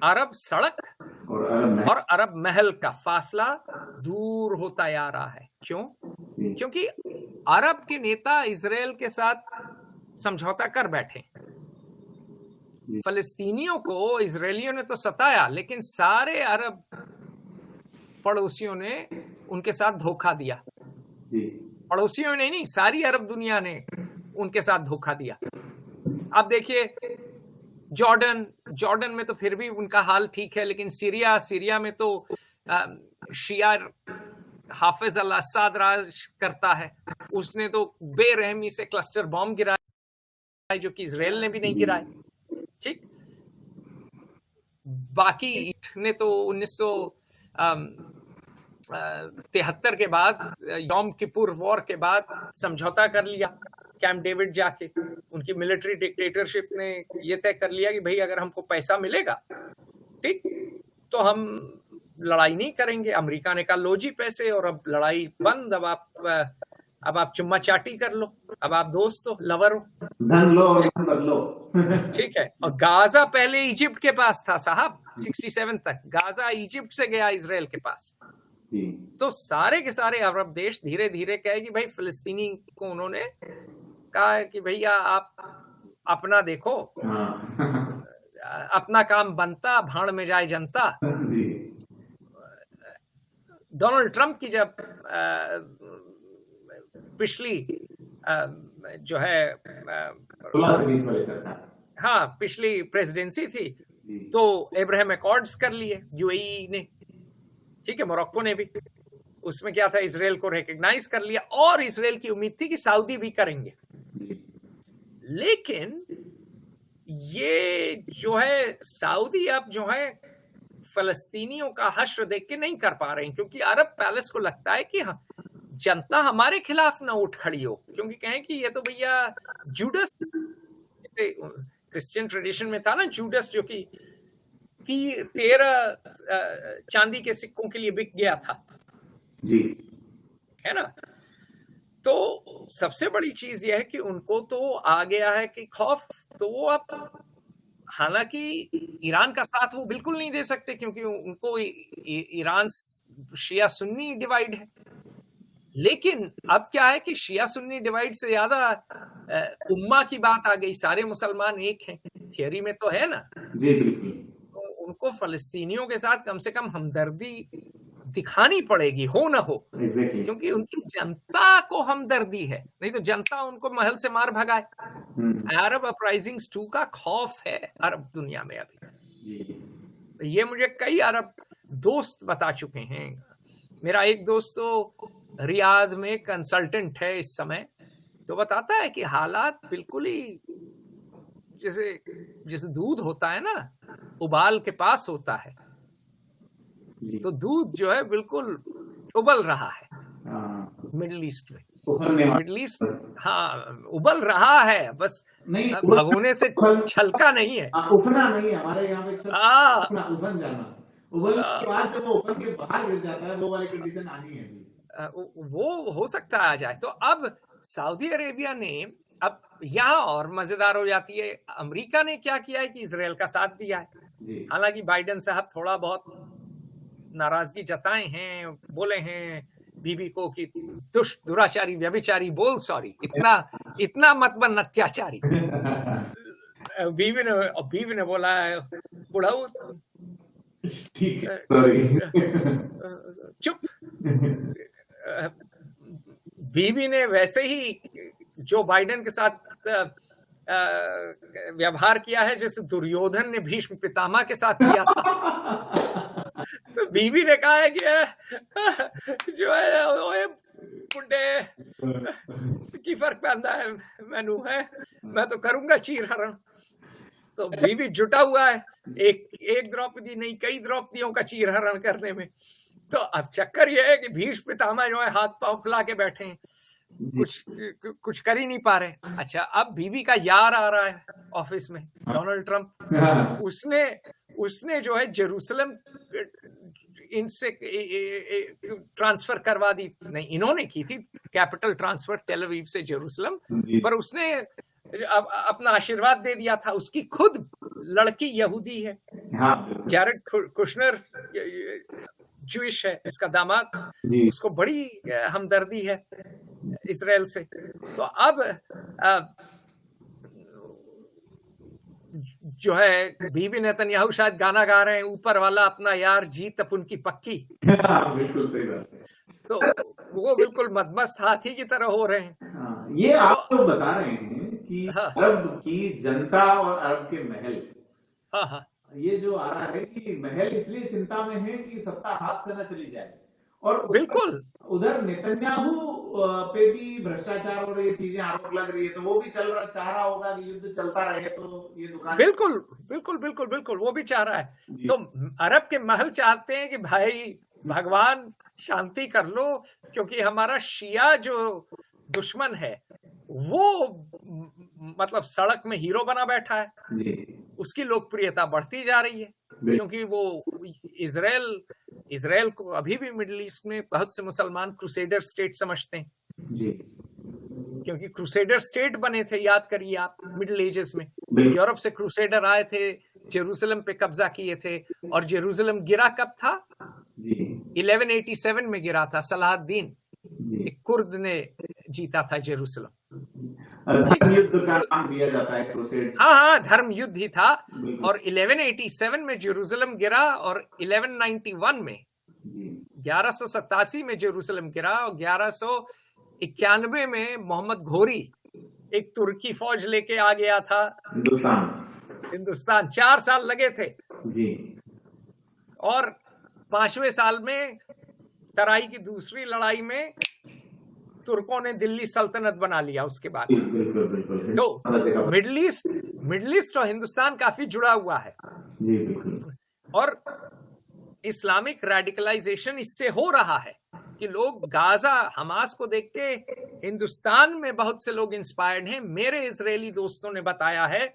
अरब सड़क और अरब महल का फासला दूर होता जा रहा है। क्यों? क्योंकि अरब के नेता इजराइल के साथ समझौता कर बैठे। फलस्तीनियों को इजरायलियों ने तो सताया, लेकिन सारे अरब पड़ोसियों ने उनके साथ धोखा दिया। पड़ोसियों ने नहीं, सारी अरब दुनिया ने उनके साथ धोखा दिया। अब देखिए जॉर्डन में तो फिर भी उनका हाल ठीक है, लेकिन सीरिया में तो शिया हाफिज अल अस्साद राज करता है। उसने तो बेरहमी से क्लस्टर बॉम्ब गिराए, जो कि इजराइल ने भी नहीं गिराए। ठीक, बाकी ने तो 1973 के बाद, यौम किपुर वॉर के बाद समझौता कर लिया कैंप डेविड जाके। उनकी मिलिट्री डिक्टेटरशिप ने ये तय कर लिया कि भाई अगर हमको पैसा मिलेगा, ठीक, तो हम लड़ाई नहीं करेंगे। अमेरिका ने कहा लो जी पैसे, और अब लड़ाई बंद। अब आप चुम्मा चाटी कर लो, अब आप दोस्त हो, लवर हो, धन लो और बदलो। ठीक है। और गाजा पहले इजिप्ट के पास था साहब, 67 तक गाजा इजिप्ट से गया इजराइल के पास। तो सारे के सारे अरब देश धीरे धीरे कहे कि भाई फिलिस्तीनी को उन्होंने कहा कि भैया आप अपना देखो, अपना काम बनता, भाड़ में जाए जनता। डोनाल्ड ट्रंप की जब पिछली जो है पिछली प्रेसिडेंसी थी, तो इब्राहिम अकॉर्ड्स कर लिए यूएई ने, ठीक है, मोरक्को ने भी। उसमें क्या था, इजराइल को रिकॉग्नाइज कर लिया, और इजराइल की उम्मीद थी कि सऊदी भी करेंगे। लेकिन ये जो है सऊदी अब जो है फलस्तीनियों का हश्र देख के नहीं कर पा रहे हैं, क्योंकि अरब पैलेस को लगता है कि जनता हमारे खिलाफ ना उठ खड़ी हो, क्योंकि कहें कि ये तो भैया जूडस, क्रिश्चियन ट्रेडिशन में था ना जूडस, जो कि 13 चांदी के सिक्कों के लिए बिक गया था जी, है ना। तो सबसे बड़ी चीज यह है कि उनको तो आ गया है कि खौफ, तो वो अब, हालांकि ईरान का साथ वो बिल्कुल नहीं दे सकते, क्योंकि उनको ईरान शिया सुन्नी डिवाइड है, लेकिन अब क्या है कि शिया सुन्नी डिवाइड से ज्यादा उम्मा की बात आ गई, सारे मुसलमान एक हैं, थियरी में तो है ना जी बिल्कुल। तो उनको फलस्तीनियों के साथ कम से कम हमदर्दी दिखानी पड़ेगी, हो ना हो, क्योंकि उनकी जनता को हमदर्दी है, नहीं तो जनता उनको महल से मार भगाए। अरब अपराइजिंग्स 2 का खौफ है अरब दुनिया में अभी। ये मुझे कई अरब दोस्त बता चुके हैं। मेरा एक दोस्त तो रियाद में कंसल्टेंट है इस समय, तो बताता है कि हालात बिल्कुल ही जैसे दूध होता है ना, उबाल के पास होता है, तो दूध जो है बिल्कुल उबल रहा है मिडिल ईस्ट में। मिडिल ईस्ट हाँ उबल रहा है, बस नहीं भगोने से छलका नहीं है, उफना नहीं है हमारे यहाँ पे, उफन जाना, उबल के बाद जब वो उफन के बाहर गिर जाता है, वो वाली कंडीशन आनी है। वो हो सकता है आ जाए। तो अब सऊदी अरेबिया ने, अब यहाँ और मजेदार हो जाती है, अमेरिका ने क्या किया है कि इजराइल का साथ दिया है। हालांकि बाइडेन साहब थोड़ा बहुत नाराजगी जताए हैं, बोले हैं बीबी को कि दुराचारी व्यभिचारी बोल, सॉरी इतना मत बन अत्याचारी। बीवी ने बोला है बुढ़ाऊ चुप। बीवी ने वैसे ही जो बाइडेन के साथ व्यवहार किया है जैसे दुर्योधन ने भीष्म पितामह के साथ किया था। तो बीवी ने कहा है कि जो है बुड्ढे की फर्क पैदा है मैनू है, मैं तो करूंगा चीर हरण। तो बीवी जुटा हुआ है एक द्रौपदी नहीं कई द्रौपदियों का चीर हरण करने में। तो अब चक्कर यह है कि भीष्म पितामह जो है हाथ पांव फैला के बैठे हैं, कुछ कर ही नहीं पा रहे। अच्छा, अब बीबी का यार आ रहा है ऑफिस में, डोनाल्ड ट्रंप, उसने जो है जेरूसलम इनसे ट्रांसफर करवा दी, नहीं इन्होंने की थी कैपिटल ट्रांसफर टेल अवीव से जेरूसलम, पर उसने अपना आशीर्वाद दे दिया था। उसकी खुद लड़की यहूदी है, जैरेड कुशनर जूइश है, उसका दामाद, उसको बड़ी हमदर्दी है इजराइल से। तो अब जो है बीबी नेतन्याहू शायद गाना गा रहे हैं, ऊपर वाला अपना यार जीत अपन की पक्की। बिल्कुल सही बात है। तो वो बिल्कुल मदमस्त हाथी की तरह हो रहे हैं। ये आप तो बता रहे हैं कि अरब की जनता और अरब के महल, हाँ ये जो आ रहा है कि महल इसलिए चिंता में है कि सत्ता हाथ से न चली जाए, और बिल्कुल उधर नेतन्याहू पे भी भ्रष्टाचार और ये चीजें आरोप लग रही है, तो वो भी चाह रहा होगा कि युद्ध चलता रहे तो ये दुकान। बिल्कुल बिल्कुल बिल्कुल बिल्कुल वो भी चाह रहा है। तो अरब के महल चाहते हैं कि भाई भगवान शांति कर लो, क्योंकि हमारा शिया जो दुश्मन है वो मतलब सड़क में हीरो बना बैठा है, उसकी लोकप्रियता बढ़ती जा रही है, क्योंकि वो इजराइल को अभी भी मिडिल ईस्ट में बहुत से मुसलमान क्रूसेडर स्टेट समझते हैं, क्योंकि क्रूसेडर स्टेट बने थे, याद करिए आप मिडिल एजेस में यूरोप से क्रूसेडर आए थे, जेरूसलम पे कब्जा किए थे, और जेरूसलम गिरा कब था? 1187 में गिरा था, सलाहुद्दीन एक कुर्द ने जीता था जेरूसलम। धर्म युद्ध का नाम दिया जाता है क्रूसेड। हाँ धर्म युद्ध ही था। और 1187 में जेरूसलम गिरा, और 1191 में 1187 में जेरूसलम गिरा, और 1191 में मोहम्मद घोरी एक तुर्की फौज लेके आ गया था हिंदुस्तान। 4 साल लगे थे जी। और 5वें साल में तराई की दूसरी लड़ाई में तुर्कों ने दिल्ली सल्तनत बना लिया उसके बाद। तो मिडिल ईस्ट और हिंदुस्तान काफी जुड़ा हुआ है। और इस्लामिक रेडिकलाइजेशन इससे हो रहा है कि लोग गाजा हमास को देख के, हिंदुस्तान में बहुत से लोग इंस्पायर्ड हैं। मेरे इजरायली दोस्तों ने बताया है,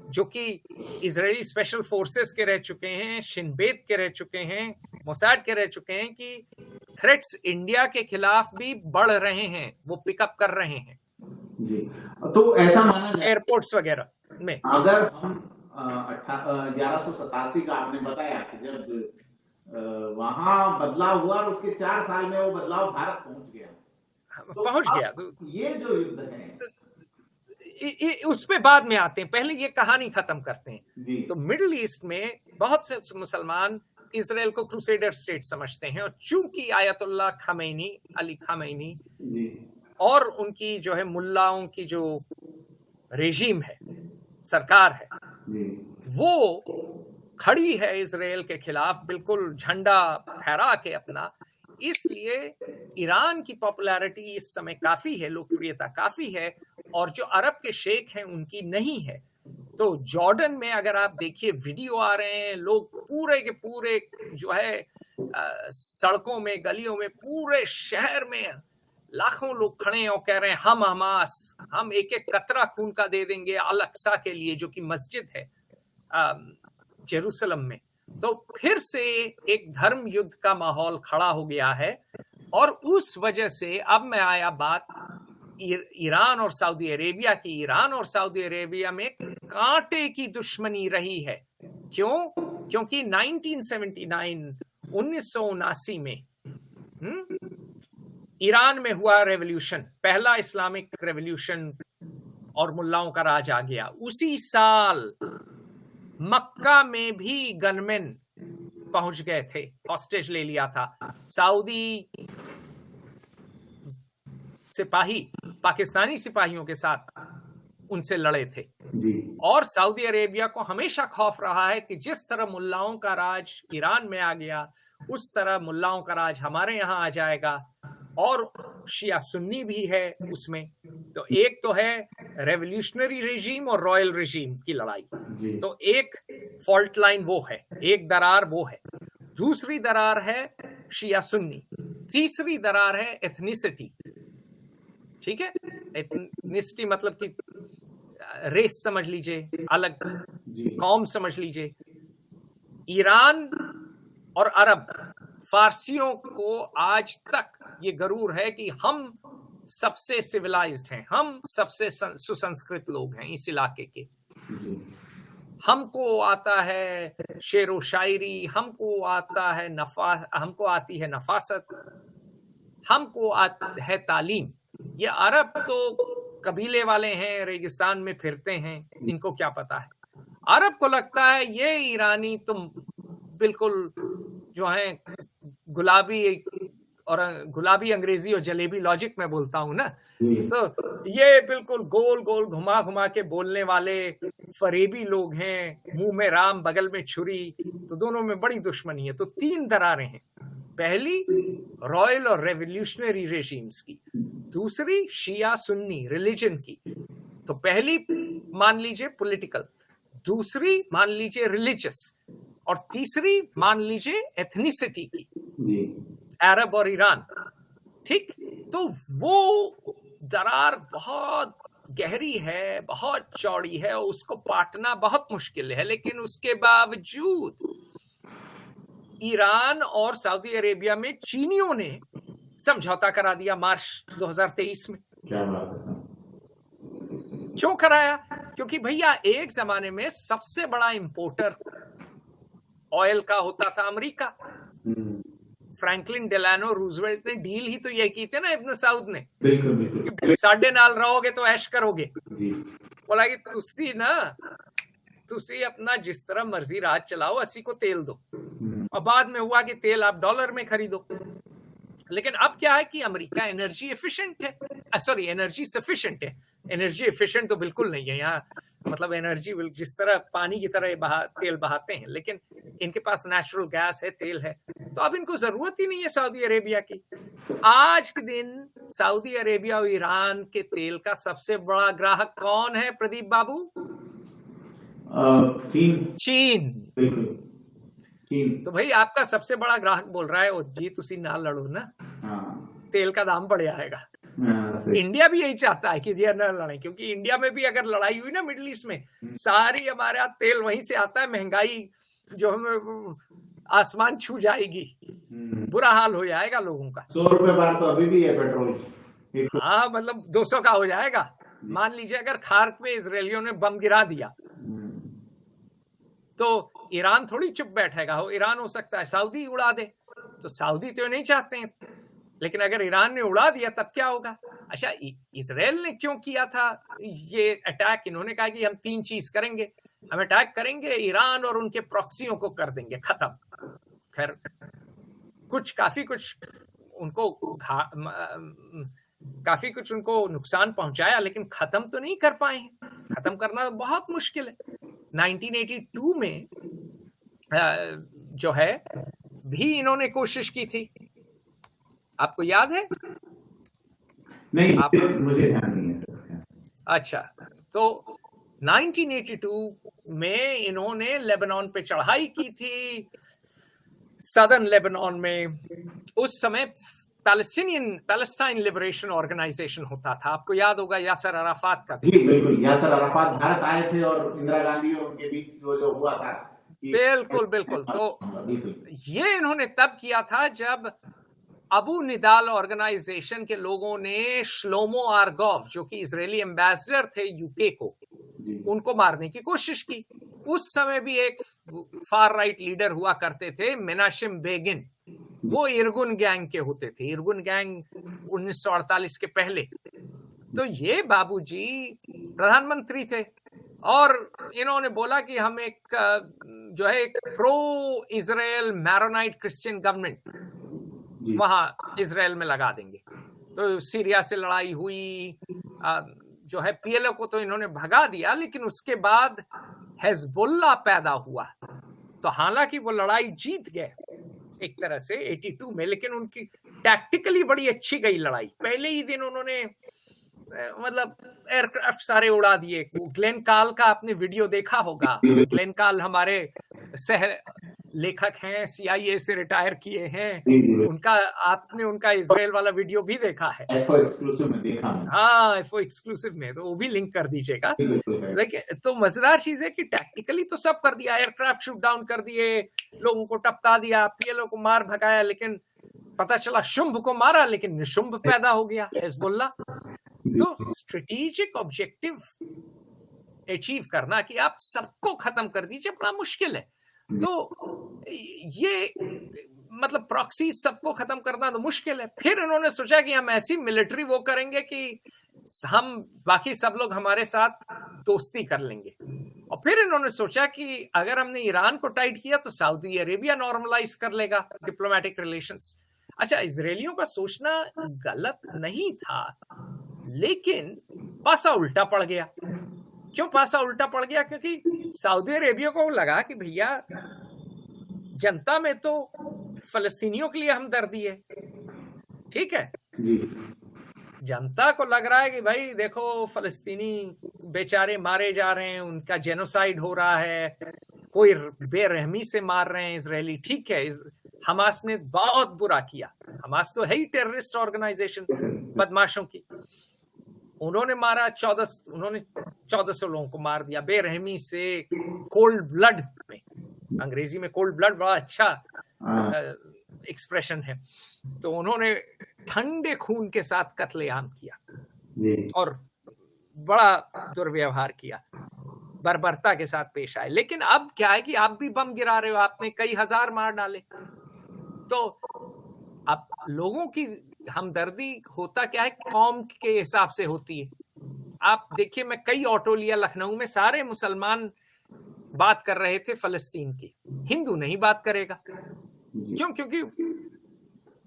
जो कि इजरायली स्पेशल फोर्सेस के रह चुके हैं, शिन बेत के रह चुके हैं, मोसाद के रह चुके हैं, कि थ्रेट्स इंडिया के खिलाफ भी बढ़ रहे हैं, वो पिकअप कर रहे हैं जी। तो ऐसा माना जाए एयरपोर्ट्स वगैरह में। अगर हम 1187 का आपने बताया कि जब वहां बदलाव हुआ और उसके 4 साल में वो बदलाव भारत पहुंच गया, तो ये जो युद्ध है उस पे बाद में आते हैं, पहले ये कहानी खत्म करते हैं जी। तो मिडिल ईस्ट में बहुत से मुसलमान इजराइल को क्रूसेडर स्टेट समझते हैं, और चूंकि आयतुल्लाह खमैनी, अली खमैनी और उनकी जो है मुल्लाओं की जो रेजीम है, सरकार है, वो खड़ी है इजराइल के खिलाफ, बिल्कुल झंडा फहरा के अपना। इसलिए ईरान की पॉपुलैरिटी इस समय काफी है, लोकप्रियता काफी है, और जो अरब के शेख हैं उनकी नहीं है। तो जॉर्डन में अगर आप देखिए वीडियो आ रहे हैं, लोग पूरे के पूरे जो है सड़कों में, गलियों में, पूरे शहर में लाखों लोग खड़े हैं और कह रहे हैं हम हमास, हम एक एक कतरा खून का दे देंगे अल अक्सा के लिए, जो कि मस्जिद है जेरूसलम में। तो फिर से एक धर्म युद्ध का माहौल खड़ा हो गया है, और उस वजह से अब मैं आया बात ईरान और सऊदी अरेबिया की। ईरान और सऊदी अरेबिया में कांटे की दुश्मनी रही है। क्यों? क्योंकि 1979 में ईरान में हुआ रेवोल्यूशन, पहला इस्लामिक रेवोल्यूशन, और मुल्लाओं का राज आ गया। उसी साल मक्का में भी गनमैन पहुंच गए थे, हॉस्टेज ले लिया था। सऊदी सिपाही पाकिस्तानी सिपाहियों के साथ उनसे लड़े थे जी। और सऊदी अरेबिया को हमेशा खौफ रहा है कि जिस तरह मुल्लाओं का राज ईरान में आ गया, उस तरह मुल्लाओं का राज हमारे यहाँ आ जाएगा। और शिया सुन्नी भी है उसमें। तो एक तो है रेवोल्यूशनरी रेजीम और रॉयल रेजीम की लड़ाई, तो एक फॉल्ट लाइन वो है, एक दरार वो है। दूसरी दरार है शिया सुन्नी, तीसरी दरार है एथनिसिटी। ठीक है, एथनिसिटी मतलब कि रेस समझ लीजिए, अलग कौम समझ लीजिए। ईरान और अरब फारसियों को आज तक ये गरूर है कि हम सबसे सिविलाइज्ड हैं, हम सबसे सुसंस्कृत लोग हैं इस इलाके के। हमको आता है शेरो शायरी, हमको आता है हमको आती है नफासत, हमको है तालीम। ये अरब तो कबीले वाले हैं, रेगिस्तान में फिरते हैं, इनको क्या पता है। अरब को लगता है ये ईरानी तुम बिल्कुल जो है गुलाबी अंग्रेजी और जलेबी लॉजिक में बोलता हूं ना, तो ये बिल्कुल गोल गोल घुमा घुमा के बोलने वाले फरेबी लोग हैं, मुंह में राम बगल में छुरी। तो दोनों में बड़ी दुश्मनी है। तो 3 दरारें हैं, पहली रॉयल और रेवोल्यूशनरी रेजीम्स की, दूसरी शिया सुन्नी रिलीजन की। तो पहली मान लीजिए पॉलिटिकल, दूसरी मान लीजिए रिलीजियस, और तीसरी मान लीजिए एथनिसिटी की, अरब और ईरान। ठीक, तो वो दरार बहुत गहरी है, बहुत चौड़ी है, उसको पाटना बहुत मुश्किल है। लेकिन उसके बावजूद ईरान और सऊदी अरेबिया में चीनियों ने समझौता करा दिया मार्च 2023 में। क्या बात है। क्यों कराया? क्योंकि भैया एक जमाने में सबसे बड़ा इंपोर्टर ऑयल का होता था अमेरिका। फ्रैंकलिन डेलानो रूजवेल्ट ने डील ही तो यही की थी ना इब्न सऊद ने, बिल्कुल साढ़े नाल रहोगे तो ऐश करोगे। बोला कि तुसी अपना जिस तरह मर्जी राज चलाओ, 80 को तेल दो। और बाद में हुआ कि तेल आप डॉलर में खरीदो। लेकिन अब क्या है कि अमेरिका एनर्जी एफिशिएंट है, सॉरी एनर्जी सफिशिएंट है। एनर्जी एफिशिएंट तो बिल्कुल नहीं है यहाँ, मतलब एनर्जी जिस तरह पानी की तरह तेल बहाते हैं, लेकिन इनके पास नेचुरल गैस है, तेल है। तो अब इनको जरूरत ही नहीं है सऊदी अरेबिया की। आज के दिन सऊदी अरेबिया और ईरान के तेल का सबसे बड़ा ग्राहक कौन है प्रदीप बाबू? चीन। तो भाई आपका सबसे बड़ा ग्राहक बोल रहा है ओ जी तुसी ना लड़ो ना, तेल का दाम बढ़ जाएगा। इंडिया भी यही चाहता है कि ये न लड़े, क्योंकि इंडिया में भी अगर लड़ाई हुई ना मिडिल ईस्ट में, सारी हमारे यहाँ तेल वहीं से आता है, महंगाई जो हमें आसमान छू जाएगी, बुरा हाल हो जाएगा लोगों का। 100 रुपए बार तो अभी भी है पेट्रोल। हाँ मतलब 200 का हो जाएगा। मान लीजिए अगर खार्क में इजरायलियों ने बम गिरा दिया तो ईरान थोड़ी चुप बैठेगा, हो ईरान हो सकता है सऊदी उड़ा दे, तो सऊदी तो नहीं चाहते हैं, लेकिन अगर ईरान ने उड़ा दिया तब क्या होगा। अच्छा इजराइल ने क्यों किया था ये अटैक? इन्होंने कहा कि हम 3 चीज करेंगे, हम अटैक करेंगे, ईरान और उनके प्रॉक्सियों को कर देंगे खत्म। खैर काफी कुछ उनको नुकसान पहुंचाया, लेकिन खत्म तो नहीं कर पाए हैं। खत्म करना बहुत मुश्किल है। 1982 में जो है भी इन्होंने कोशिश की थी, आपको याद है? नहीं मुझे ध्यान नहीं है सर। अच्छा, तो 1982 में इन्होंने लेबनान पे चढ़ाई की थी, सदर्न लेबनान में। उस समय पैलेस्टाइन लिबरेशन ऑर्गेनाइजेशन होता था, आपको याद होगा यासर अराफात का। जी बिल्कुल, यासर अराफात भारत आए थे और इंदिरा गांधी और उनके बीच जो हुआ था। बिल्कुल बिल्कुल। तो ये इन्होंने तब किया था जब अबू निदाल ऑर्गेनाइजेशन के लोगों ने श्लोमो आर्गोव, जो कि इजरायली एम्बेसडर थे यूके को, उनको मारने की कोशिश की। उस समय भी एक फार राइट लीडर हुआ करते थे मेनाशम बेगिन, वो इरगुन गैंग के होते थे, इरगुन गैंग 1948 के पहले। तो ये बाबूजी प्रधानमंत्री थे और इन्होंने बोला कि हम एक जो है एक pro Israel Maronite Christian government वहां इजराइल में लगा देंगे। तो सीरिया से लड़ाई हुई, जो है पीएलओ को तो इन्होंने भगा दिया, लेकिन उसके बाद हिजबुल्लाह पैदा हुआ। तो हालांकि वो लड़ाई जीत गए एक तरह से 82 में, लेकिन उनकी टैक्टिकली बड़ी अच्छी गई लड़ाई। पहले ही दिन उन्होंने मतलब एयरक्राफ्ट सारे उड़ा दिए। ग्लेन काल का आपने वीडियो देखा होगा। ग्लेन काल हमारे सह लेखक हैं, CIA से रिटायर किए हैं। आपने उनका इजराइल वाला वीडियो भी देखा है? FO एक्सक्लूसिव में देखा है। हाँ, FO एक्सक्लूसिव में, तो वो भी लिंक कर दीजिएगा। लेकिन तो मजेदार चीज है कि टैक्टिकली तो सब कर दिया, एयरक्राफ्ट शूट डाउन कर दिए, लोगों को टपका दिया, पीएलओ को मार भगाया, लेकिन पता चला शुंभ को मारा लेकिन निशुंभ पैदा हो गया, हिजबुल्लाह। तो स्ट्रेटेजिक ऑब्जेक्टिव अचीव करना कि आप सबको खत्म कर दीजिए बड़ा मुश्किल है। तो ये मतलब प्रॉक्सी सबको खत्म करना तो मुश्किल है। फिर इन्होंने सोचा कि हम ऐसी मिलिट्री वो करेंगे कि हम बाकी सब लोग हमारे साथ दोस्ती कर लेंगे। और फिर इन्होंने सोचा कि अगर हमने ईरान को टाइट किया तो सऊदी अरेबिया नॉर्मलाइज कर लेगा डिप्लोमेटिक रिलेशंस। अच्छा, इजरायलियों का सोचना गलत नहीं था, लेकिन पासा उल्टा पड़ गया। क्यों पासा उल्टा पड़ गया? क्योंकि सऊदी अरेबिया को लगा कि भैया जनता में तो फलस्तीनियों के लिए हमदर्दी है, ठीक है, जनता को लग रहा है कि भाई देखो फलस्तीनी बेचारे मारे जा रहे हैं, उनका जेनोसाइड हो रहा है, कोई बेरहमी से मार रहे हैं इजरायली, ठीक है। हमास ने बहुत बुरा किया, हमास तो है ही टेररिस्ट ऑर्गेनाइजेशन, बदमाशों की। उन्होंने मारा 1400 लोगों को मार दिया बेरहमी से, कोल्ड ब्लड में। अंग्रेजी में कोल्ड ब्लड बड़ा अच्छा एक्सप्रेशन है। तो उन्होंने ठंडे खून के साथ कत्लेआम किया और बड़ा दुर्व्यवहार किया, बर्बरता के साथ पेश आए। लेकिन अब क्या है कि आप भी बम गिरा रहे हो, आपने कई हजार मार डाले। तो अब लोगों की हमदर्दी होता क्या है, कौम के हिसाब से होती है। आप देखिए, मैं कई ऑटो लिया लखनऊ में, सारे मुसलमान बात कर रहे थे फलस्तीन की, हिंदू नहीं बात करेगा। क्यों? क्योंकि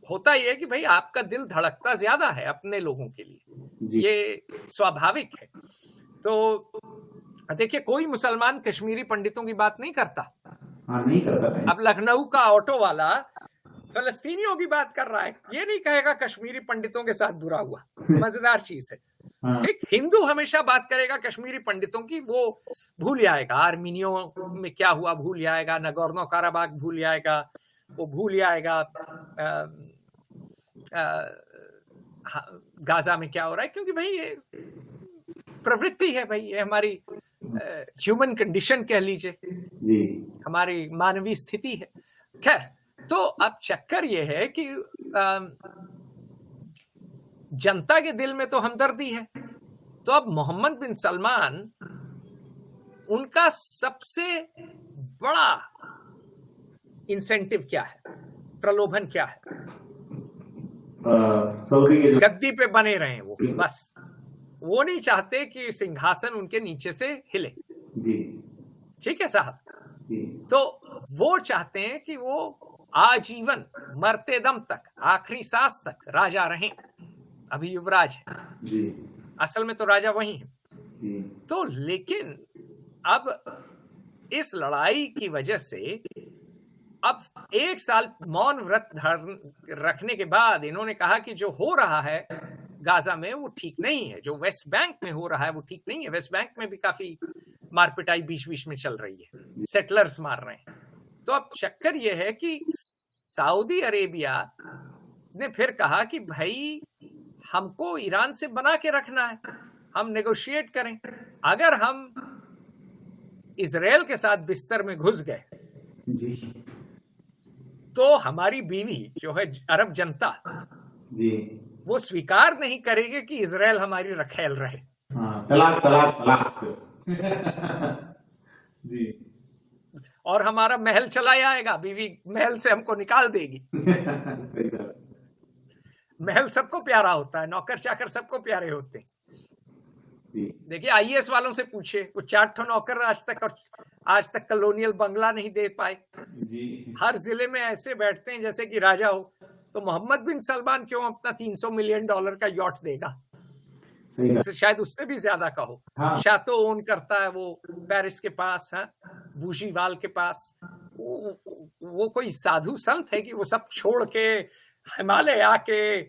होता यह है कि भाई आपका दिल धड़कता ज्यादा है अपने लोगों के लिए, ये स्वाभाविक है। तो देखिए, कोई मुसलमान कश्मीरी पंडितों की बात नहीं करता। नहीं करता। अब लखनऊ का ऑटो वाला फलस्तीनियों की बात कर रहा है, ये नहीं कहेगा कश्मीरी पंडितों के साथ बुरा हुआ। मजेदार चीज है। हाँ। ठीक, हिंदू हमेशा बात करेगा कश्मीरी पंडितों की, वो भूल जाएगा आर्मीनियों में क्या हुआ, भूल जाएगा नगोर्नो काराबाग भूल जाएगा, वो भूल जाएगा गाजा में क्या हो रहा है, क्योंकि भाई ये प्रवृत्ति है, भाई ये हमारी ह्यूमन कंडीशन कह लीजिए, हमारी मानवीय स्थिति है। खैर, तो अब चक्कर ये है कि जनता के दिल में तो हमदर्दी है, तो अब मोहम्मद बिन सलमान, उनका सबसे बड़ा इंसेंटिव क्या है, प्रलोभन क्या है? गद्दी पे बने रहे वो, बस वो नहीं चाहते कि सिंहासन उनके नीचे से हिले। ठीक है साहब, तो वो चाहते हैं कि वो आजीवन मरते दम तक, आखिरी सांस तक राजा रहें। अभी युवराज है, असल में तो राजा वही है। तो लेकिन अब इस लड़ाई की वजह से अब 1 साल मौन व्रत रखने के बाद इन्होंने कहा कि जो हो रहा है गाजा में वो ठीक नहीं है, जो वेस्ट बैंक में हो रहा है वो ठीक नहीं है। वेस्ट बैंक में भी काफी मारपिटाई बीच बीच में चल रही है, सेटलर्स मार रहे हैं। तो अब चक्कर ये है कि सऊदी अरेबिया ने फिर कहा कि भाई हमको ईरान से बना के रखना है, हम नेगोशिएट करें। अगर हम इजराइल के साथ बिस्तर में घुस गए तो हमारी बीवी जो है अरब जनता, वो स्वीकार नहीं करेगी कि इजराइल हमारी रखेल रहे। तलाक तलाक तलाक जी। और हमारा महल चला जाएगा, बीवी महल से हमको निकाल देगी। महल सबको प्यारा होता है, नौकर चाकर सबको प्यारे होते हैं। देखिए आईएएस वालों से पूछे, वो 4 नौकर आज तक कॉलोनियल बंगला नहीं दे पाए जी। हर जिले में ऐसे बैठते हैं जैसे कि राजा हो। तो मोहम्मद बिन सलमान क्यों अपना $300 मिलियन का यॉट देगा? शायद उससे भी ज्यादा का हो। हाँ। शातो ओन करता है वो पेरिस के पास, है बूजीवाल के पास। वो कोई साधु संत है कि वो सब छोड़ के हिमालय आके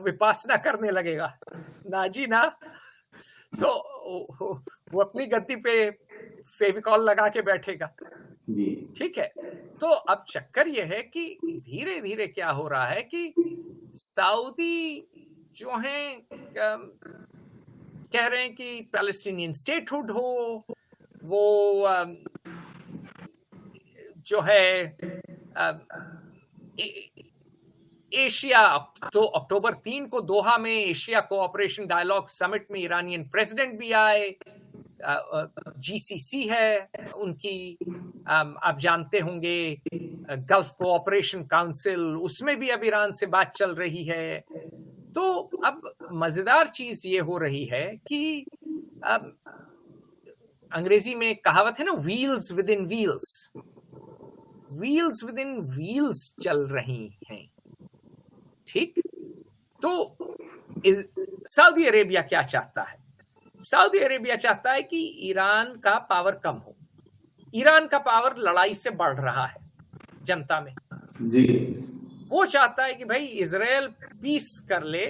विपासना करने लगेगा? ना जी ना। तो वो अपनी गद्दी पे फेविकॉल लगा के बैठेगा जी। ठीक है। तो अब चक्कर ये है कि धीरे धीरे क्या हो रहा है कि सऊदी जो हैं कह रहे हैं कि पैलेस्टीनियन स्टेटहुड हो, वो जो है एशिया, तो अक्टूबर 3 को दोहा में एशिया कोऑपरेशन डायलॉग समिट में ईरानियन प्रेसिडेंट भी आए। जीसीसी है उनकी, आप जानते होंगे गल्फ कोऑपरेशन काउंसिल, उसमें भी अब ईरान से बात चल रही है। तो अब मजेदार चीज ये हो रही है कि अब अंग्रेजी में कहावत है ना, wheels with in wheels, wheels with in wheels चल रही हैं। ठीक, तो सऊदी अरेबिया क्या चाहता है? सऊदी अरेबिया चाहता है कि ईरान का पावर कम हो। ईरान का पावर लड़ाई से बढ़ रहा है जनता में जी। वो चाहता है कि भाई इजराइल पीस कर ले,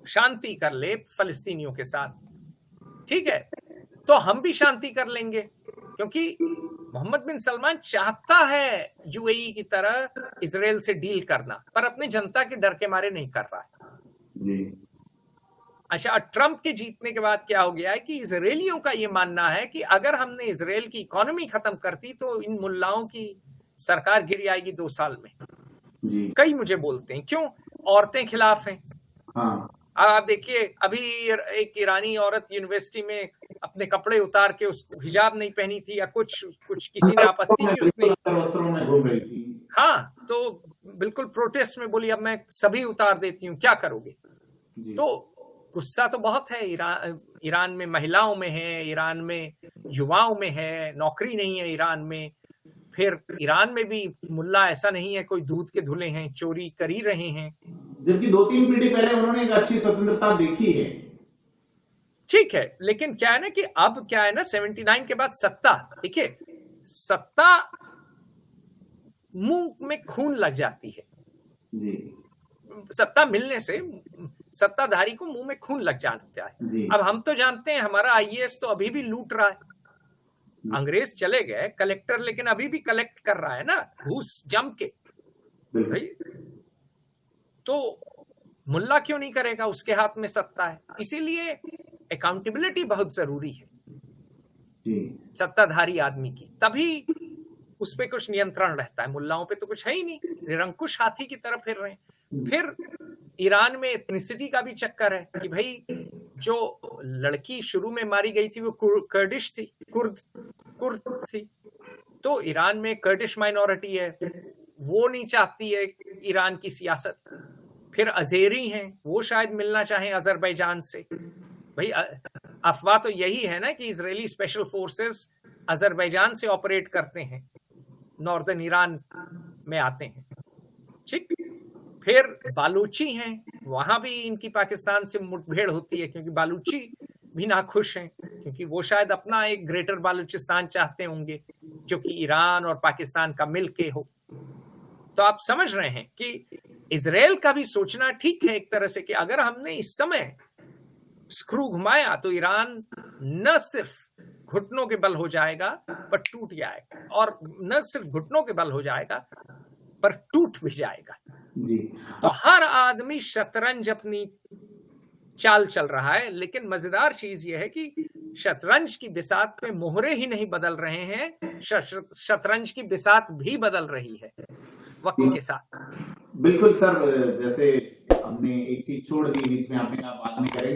शांति कर ले फलस्तीनियों के साथ। ठीक है, तो हम भी शांति कर लेंगे, क्योंकि मोहम्मद बिन सलमान चाहता है यूएई की तरह इजराइल से डील करना, पर अपने जनता के डर के मारे नहीं कर रहा है जी। अच्छा, ट्रंप के जीतने के बाद क्या हो गया है कि इजरायलियों का ये मानना है कि अगर हमने इजराइल की इकोनॉमी खत्म कर दी तो इन मुल्लाओं की सरकार गिर जाएगी 2 साल में जी। कई मुझे बोलते हैं क्यों, औरतें खिलाफ हैं। हाँ। आप देखिए, अभी एक ईरानी औरत यूनिवर्सिटी में अपने कपड़े उतार के, उसको हिजाब नहीं पहनी थी या कुछ किसी ने आपत्ति की, उसने वस्त्रों में घूम रही थी। हाँ, तो बिल्कुल प्रोटेस्ट में बोली अब मैं सभी उतार देती हूँ, क्या करोगे? तो गुस्सा तो बहुत है। ईरान में महिलाओं में है, ईरान में युवाओं में है, नौकरी नहीं है ईरान में। फिर ईरान में भी मुल्ला ऐसा नहीं है कोई दूध के धुले हैं, चोरी कर ही रहे हैं, जबकि 2-3 पीढ़ी पहले उन्होंने एक अच्छी स्वतंत्रता देखी है। ठीक है, लेकिन क्या है ना कि अब क्या है ना, 79 के बाद सत्ता, देखिए सत्ता मुंह में खून लग जाती है जी। सत्ता मिलने से सत्ताधारी को मुंह में खून लग जाता है। अब हम तो जानते हैं हमारा आईएएस तो अभी भी लूट रहा है, अंग्रेज चले गए कलेक्टर, लेकिन अभी भी कलेक्ट कर रहा है ना घूस जम के भाई। तो मुल्ला क्यों नहीं करेगा, उसके हाथ में सत्ता है। इसीलिए अकाउंटेबिलिटी बहुत जरूरी है सत्ताधारी आदमी की, तभी उस पे कुछ नियंत्रण रहता है। मुल्लाओं पे तो कुछ है ही नहीं, निरंकुश हाथी की तरफ फिर रहे हैं। फिर ईरान में एथनिसिटी का भी चक्कर है कि भाई जो लड़की शुरू में मारी गई थी वो कुर्दिश थी, कुर्द थी, तो ईरान में कर्डिश माइनॉरिटी है, वो नहीं चाहती है ईरान की सियासत। फिर अजेरी हैं, वो शायद मिलना चाहें अजरबैजान से। भाई अफवाह तो यही है ना कि इजरायली स्पेशल फोर्सेस अजरबैजान से ऑपरेट करते हैं, नॉर्दर्न ईरान में आते हैं, ठीक। फिर बालूची हैं, वहां भी इनकी पाकिस्तान से मुठभेड़ होती है, क्योंकि बालूची भी नाखुश हैं, क्योंकि वो शायद अपना एक ग्रेटर बालूचिस्तान चाहते होंगे जो कि ईरान और पाकिस्तान का मिल के हो। तो आप समझ रहे हैं कि इजराइल का भी सोचना ठीक है एक तरह से कि अगर हमने इस समय स्क्रू घुमाया तो ईरान न सिर्फ घुटनों के बल हो जाएगा पर टूट जाएगा, और न सिर्फ घुटनों के बल हो जाएगा पर टूट भी जाएगा जी। तो हर आदमी शतरंज अपनी चाल चल रहा है, लेकिन मजेदार चीज यह है कि शतरंज की बिसात पे मोहरे ही नहीं बदल रहे हैं, शतरंज की बिसात भी बदल रही है वक्त के साथ। बिल्कुल सर, जैसे हमने एक चीज छोड़ दी बीच में, आपने कहा बाद में करेंगे।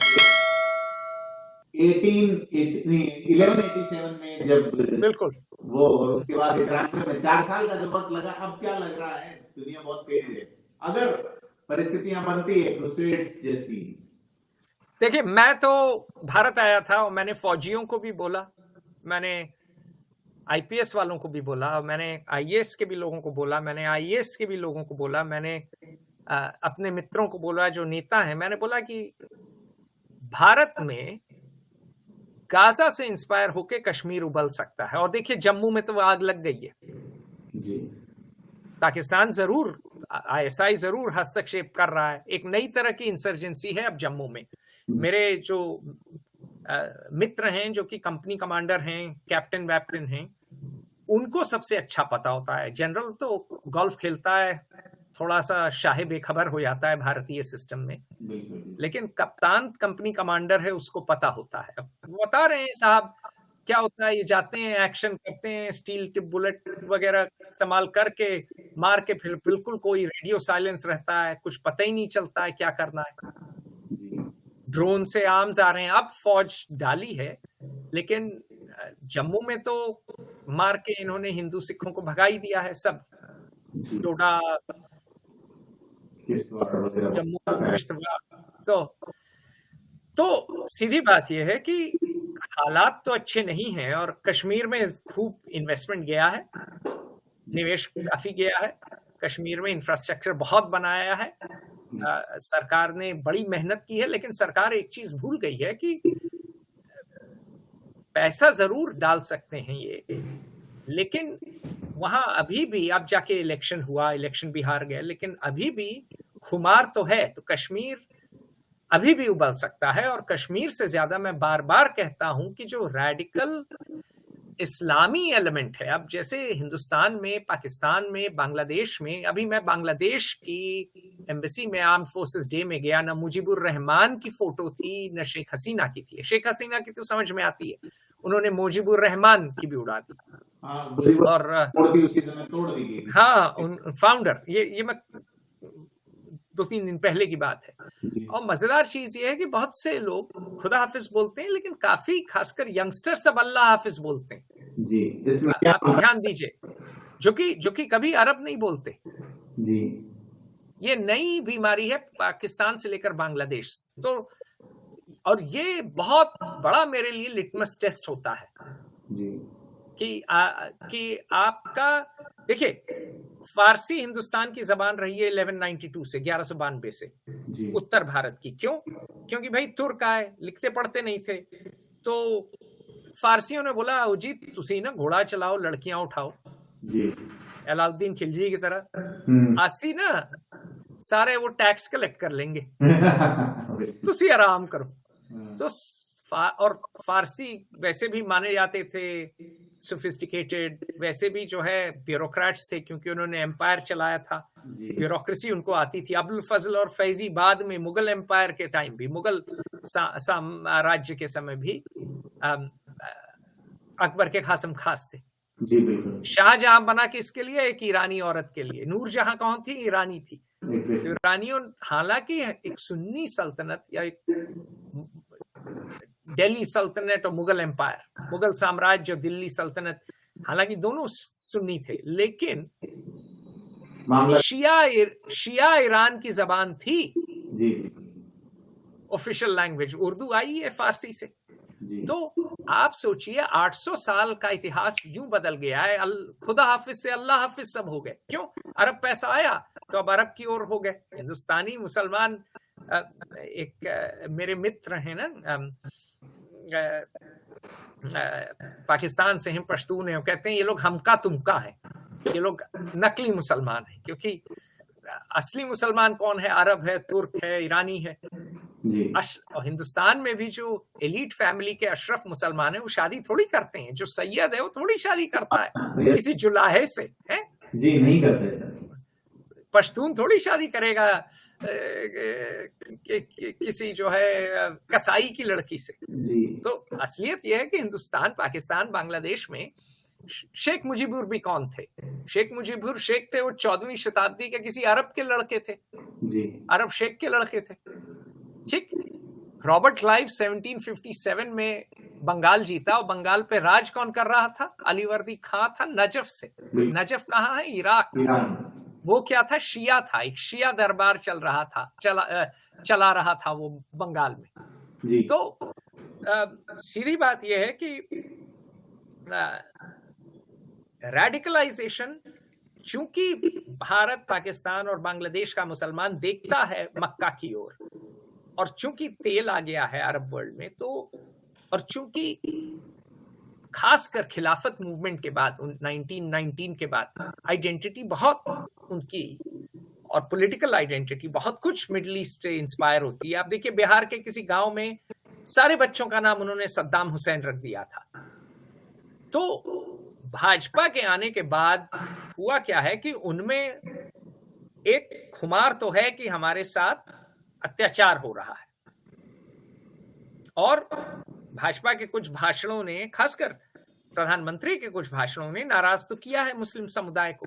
1187 में जब बिल्कुल वो, उसके बाद 93 में 4 साल का जो वक्त लगा, अब क्या लग रहा है दुनिया बहुत तेज है, अगर परिस्थितियां बनती है क्रूसेड्स जैसी। देखिए, मैं तो भारत आया था और मैंने फौजियों को भी बोला, मैंने आईपीएस वालों को भी बोला, मैंने आईएएस के भी लोगों को बोला, मैंने आईएएस के भी लोगों को बोला, मैंने अपने मित्रों को बोला जो नेता हैं, मैंने बोला कि भारत में गाजा से इंस्पायर होके कश्मीर उबल सकता है। और देखिए जम्मू में तो आग लग गई है जी। पाकिस्तान जरूर, आईएसआई जरूर हस्तक्षेप कर रहा है, एक नई तरह की इंसर्जेंसी है अब जम्मू में। मेरे जो मित्र हैं जो कि कंपनी कमांडर हैं, कैप्टन वैप्टन हैं, उनको सबसे अच्छा पता होता है। जनरल तो गोल्फ खेलता है, थोड़ा सा शाहे बेखबर हो जाता है भारतीय सिस्टम में, लेकिन कप्तान कंपनी कमांडर है, उसको पता होता है। वो बता रहे हैं साहब क्या होता है, ये जाते हैं, एक्शन करते हैं, स्टील के बुलेट वगैरह इस्तेमाल करके मार के, फिर बिल्कुल कोई रेडियो साइलेंस रहता है, कुछ पता ही नहीं चलता है क्या करना है। ड्रोन से आर्म्स आ रहे हैं, अब फौज डाली है, लेकिन जम्मू में तो मार के इन्होंने हिंदू सिखों को भगा ही दिया है सब। डोडा, जम्मू, किश्तवाड़। तो सीधी बात यह है कि हालात तो अच्छे नहीं हैं, और कश्मीर में खूब इन्वेस्टमेंट गया है, निवेश काफी गया है, कश्मीर में इंफ्रास्ट्रक्चर बहुत बनाया है, सरकार ने बड़ी मेहनत की है, लेकिन सरकार एक चीज भूल गई है कि पैसा जरूर डाल सकते हैं ये, लेकिन वहां अभी भी, अब जाके इलेक्शन हुआ, इलेक्शन भी हार गए, लेकिन अभी भी खुमार तो है। तो कश्मीर अभी भी उबल सकता है, और कश्मीर से ज्यादा मैं बार बार कहता हूं कि जो रैडिकल इस्लामी एलिमेंट है, अब जैसे हिंदुस्तान में, पाकिस्तान में, बांग्लादेश में, अभी मैं बांग्लादेश की एम्बेसी में आर्म फोर्सेस डे में गया, न मुजीबुर रहमान की फोटो थी न शेख हसीना की थी। शेख हसीना की तो समझ में आती है, उन्होंने मुजीबुर रहमान की भी उड़ा दी, और उसी समय तोड़ दी गई। हाँ, फाउंडर, ये मैं 2-3 दिन पहले की बात है। और मजेदार चीज ये है कि बहुत से लोग खुदा हाफिज बोलते हैं, लेकिन काफी खासकर यंगस्टर सब अल्लाह हाफिज बोलते हैं जी। इसमें आप ध्यान दीजिए, जो कि कभी अरब नहीं बोलते जी। ये नई बीमारी है पाकिस्तान से लेकर बांग्लादेश। तो और ये बहुत बड़ा मेरे लिए लिटमस टेस्ट होता है जी। कि आपका, देखिए, फारसी हिंदुस्तान की जबान रही है 1192 से, 1192 से उत्तर भारत की। क्यों? क्योंकि भाई तुर्क आए, लिखते पढ़ते नहीं थे, तो फारसियों ने बोला जी तुसी ना घोड़ा चलाओ, लड़कियां उठाओ जी, अलाउद्दीन खिलजी की तरह। आसी ना सारे वो टैक्स कलेक्ट कर लेंगे, तुसी आराम करो। तो और फारसी वैसे भी माने जाते थे सोफिस्टिकेटेड, वैसे भी जो है ब्यूरोक्रेट्स थे, क्योंकि उन्होंने एम्पायर चलाया था, ब्यूरोक्रेसी उनको आती थी। अब्दुल फजल और फैजी बाद में मुगल एम्पायर के टाइम भी, मुगल साम्राज्य के समय भी अकबर के खासम खास थे। शाहजहां बना किसके लिए? एक ईरानी औरत के लिए। नूरजहां कौन थी? ईरानी थी। ईरानियों, हालांकि एक सुन्नी सल्तनत या एक दिल्ली सल्तनत और मुगल एम्पायर, मुगल साम्राज्य और दिल्ली सल्तनत, हालांकि दोनों सुन्नी थे, लेकिन शिया ईरान की जबान थी, ऑफिशियल लैंग्वेज। उर्दू आई है फारसी से। तो आप सोचिए 800 साल का इतिहास यूं बदल गया है। खुदा हाफिज से अल्लाह हाफिज सब हो गए। क्यों? अरब पैसा आया तो अब अरब की ओर हो गए। हिंदुस्तानी मुसलमान, एक मेरे मित्र हैं ना, पाकिस्तान से हैं, पश्तून हैं, कहते हैं ये लोग हमका तुमका है, ये लोग नकली मुसलमान हैं, क्योंकि असली मुसलमान कौन है? अरब है, तुर्क है, ईरानी है। और हिंदुस्तान में भी जो एलीट फैमिली के अशरफ मुसलमान है वो शादी थोड़ी करते हैं। जो सैयद है वो थोड़ी शादी करता है किसी जुलाहे से, है जी, नहीं करते सर। पश्तून थोड़ी शादी करेगा किसी जो है कसाई की लड़की से। तो असलियत यह है कि हिंदुस्तान, पाकिस्तान, बांग्लादेश में शेख मुजीबुर भी कौन थे? शेख मुजीबुर शेख थे, वो 14वीं शताब्दी के किसी अरब के लड़के थे, अरब शेख के लड़के थे। ठीक। रॉबर्ट क्लाइव 1757 में बंगाल जीता, और बंगाल पे राज कौन कर रहा था? अलीवर्दी खां था, नजफ से। नजफ कहाँ है? इराक। वो क्या था? शिया था, एक शिया दरबार चला रहा था वो बंगाल में। तो सीधी बात यह है कि रेडिकलाइजेशन, चूंकि भारत, पाकिस्तान और बांग्लादेश का मुसलमान देखता है मक्का की ओर, और चूंकि तेल आ गया है अरब वर्ल्ड में, तो और चूंकि खासकर खिलाफत मूवमेंट के बाद 1919 के बाद आइडेंटिटी बहुत उनकी, और पॉलिटिकल आइडेंटिटी बहुत कुछ मिडिल ईस्ट से इंस्पायर होती है। आप देखिए बिहार के किसी गांव में सारे बच्चों का नाम उन्होंने सद्दाम हुसैन रख दिया था। तो भाजपा के आने के बाद हुआ क्या है कि उनमें एक खुमार तो है कि हमारे साथ अत्याचार हो रहा है, और भाजपा के कुछ भाषणों ने, खासकर प्रधानमंत्री के कुछ भाषणों ने नाराज तो किया है मुस्लिम समुदाय को।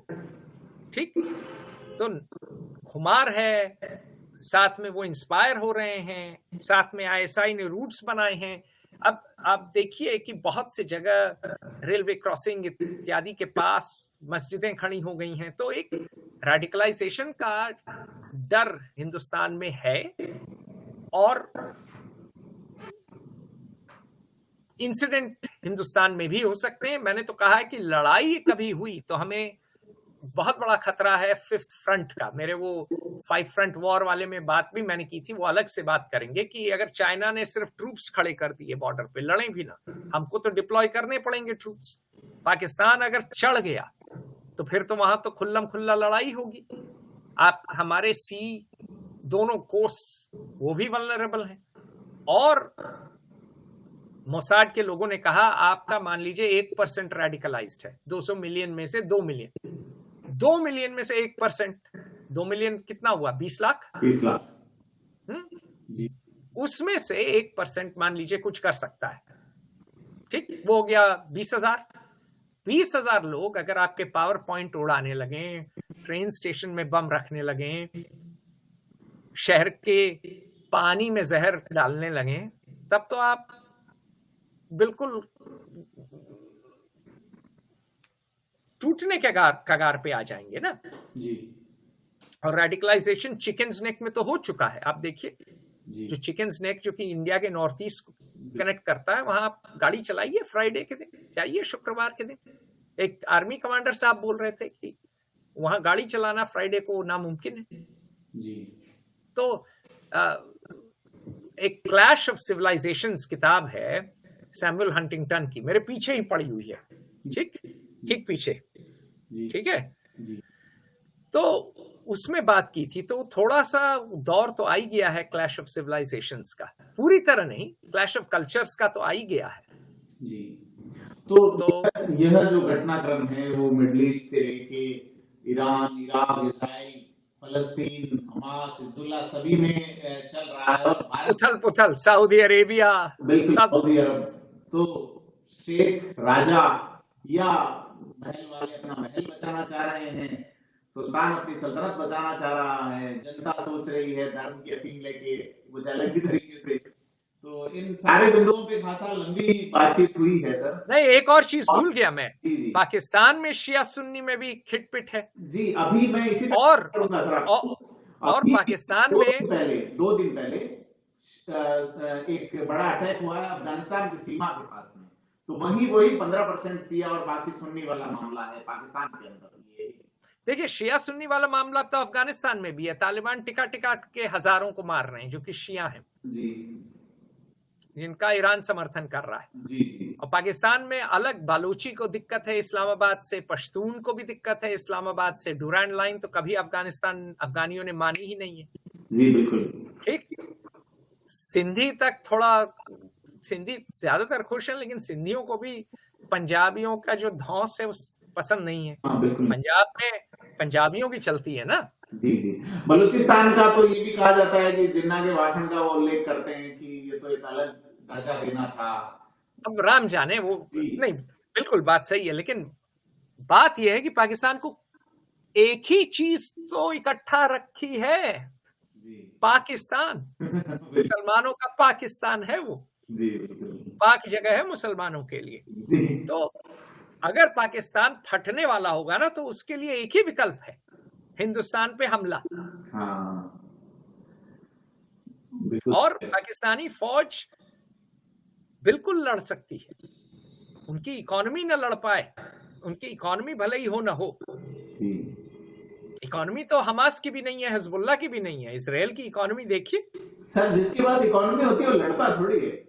ठीक। तो खुमार है, साथ में वो इंस्पायर हो रहे हैं, साथ में आईएसआई ने रूट्स बनाए हैं। अब आप देखिए कि बहुत से जगह रेलवे क्रॉसिंग इत्यादि के पास मस्जिदें खड़ी हो गई हैं। तो एक रेडिकलाइजेशन का डर हिंदुस्तान में है, और इंसिडेंट हिंदुस्तान में भी हो सकते हैं। मैंने तो कहा है कि लड़ाई कभी हुई तो हमें बहुत बड़ा खतरा है फिफ्थ फ्रंट का। मेरे वो 5 फ्रंट वॉर वाले में बात भी मैंने की थी, वो अलग से बात करेंगे कि अगर चाइना ने सिर्फ ट्रूप्स खड़े कर दिए बॉर्डर पे, लड़े भी ना, हमको तो डिप्लॉय करने पड़ेंगे ट्रूप्स। पाकिस्तान अगर चढ़ गया तो फिर तो वहां तो खुल्लम खुल्ला लड़ाई होगी। आप हमारे सी दोनों कोस्ट वो भी वल्नरेबल हैं, और मोसाड के लोगों ने कहा आपका मान लीजिए 1% रेडिकलाइज्ड है 200 मिलियन में से 2 मिलियन, 2 मिलियन में से 1%, 2 मिलियन कितना हुआ? 20 लाख। 20 लाख। उसमें से 1% मान लीजिए कुछ कर सकता है। ठीक, वो हो गया 20,000। 20,000 लोग अगर आपके पावर पॉइंट उड़ाने लगे, ट्रेन स्टेशन में बम रखने लगे, शहर के पानी में जहर डालने लगे, तब तो आप बिल्कुल टूटने के कगार पे आ जाएंगे ना जी। और रेडिकलाइजेशन चिकन्स नेक में तो हो चुका है। आप देखिए जो चिकन्स नेक जो कि इंडिया के नॉर्थ ईस्ट को कनेक्ट करता है, वहां आप गाड़ी चलाइए, फ्राइडे के दिन जाइए, शुक्रवार के दिन। एक आर्मी कमांडर साहब बोल रहे थे कि वहां गाड़ी चलाना फ्राइडे को नामुमकिन है जी। तो एक क्लैश ऑफ सिविलाइजेशंस किताब है सैमुअल हंटिंगटन की, मेरे पीछे ही पड़ी हुई है। ठीक पीछे, ठीक है। जी। तो उसमें बात की थी, तो थोड़ा सा दौर तो आ ही गया है क्लैश ऑफ सिविलाइजेशंस का, पूरी तरह नहीं, क्लैश ऑफ कल्चर्स का तो आ ही गया है जी। तो यह जो घटनाक्रम है वो मिडिल ईस्ट से लेके ईरान, इराक, इजराइल, फलस्तीन, हमास, हिजबुल्लाह सभी में चल रहा है। और उथल पुथल, सऊदी अरेबिया, सऊदी अरब, तो शेख राजा या महल वाले अपना महल बचाना चाह रहे हैं, सुल्तान अपनी सल्तनत बचाना चाह रहा है, जनता सोच रही है धर्म की अपील लेके कुछ अलग ही तरीके से। तो इन सारे बिंदुओं पे खासा लंबी बातचीत हुई है सर। नहीं, एक और चीज भूल गया मैं, पाकिस्तान में शिया सुन्नी में भी खिटपिट है जी। अभी मैं इसी और पाकिस्तान में 2 दिन पहले एक बड़ा अटैक हुआ है अफगानिस्तान की सीमा के पास में, तो वही 15% शिया और बाकी सुन्नी वाला मामला है पाकिस्तान के अंदर। देखिए, शिया सुन्नी वाला मामला तो अफगानिस्तान में भी है, तालिबान टिका के हजारों को मार रहे हैं जो कि शिया हैं जी, जिनका ईरान समर्थन कर रहा है जी। और पाकिस्तान में अलग बालूची को दिक्कत है इस्लामाबाद से, पश्तून को भी दिक्कत है इस्लामाबाद से। डुरांड लाइन तो कभी अफगानियों ने मानी ही नहीं है। जी बिल्कुल ठीक। सिंधी तक थोड़ा, सिंधी ज्यादातर खुश हैं, लेकिन सिंधियों को भी पंजाबियों का जो धौंस है वो पसंद नहीं है। पंजाब में पंजाबियों की चलती है ना। जी। बलूचिस्तान का तो ये भी कहा जाता है कि जिन्ना के भाषण का वो उल्लेख करते हैं कि ये तो एक अलग ढांचा देना था। अब राम जाने वो, नहीं बिल्कुल बात सही है, लेकिन बात यह है कि पाकिस्तान को एक ही चीज तो इकट्ठा रखी है, पाकिस्तान। मुसलमानों का पाकिस्तान है वो, पाक जगह है मुसलमानों के लिए। तो अगर पाकिस्तान फटने वाला होगा ना, तो उसके लिए एक ही विकल्प है, हिंदुस्तान पे हमला। और पाकिस्तानी फौज बिल्कुल लड़ सकती है, उनकी इकोनॉमी न लड़ पाए, उनकी इकोनॉमी भले ही हो ना हो, इकोनॉमी तो हमास की भी नहीं है, हिजबुल्लाह की भी नहीं है। इसराइल की इकोनॉमी देखिए सर, जिसके पास इकोनॉमी होती है वो लड़ता थोड़ी है।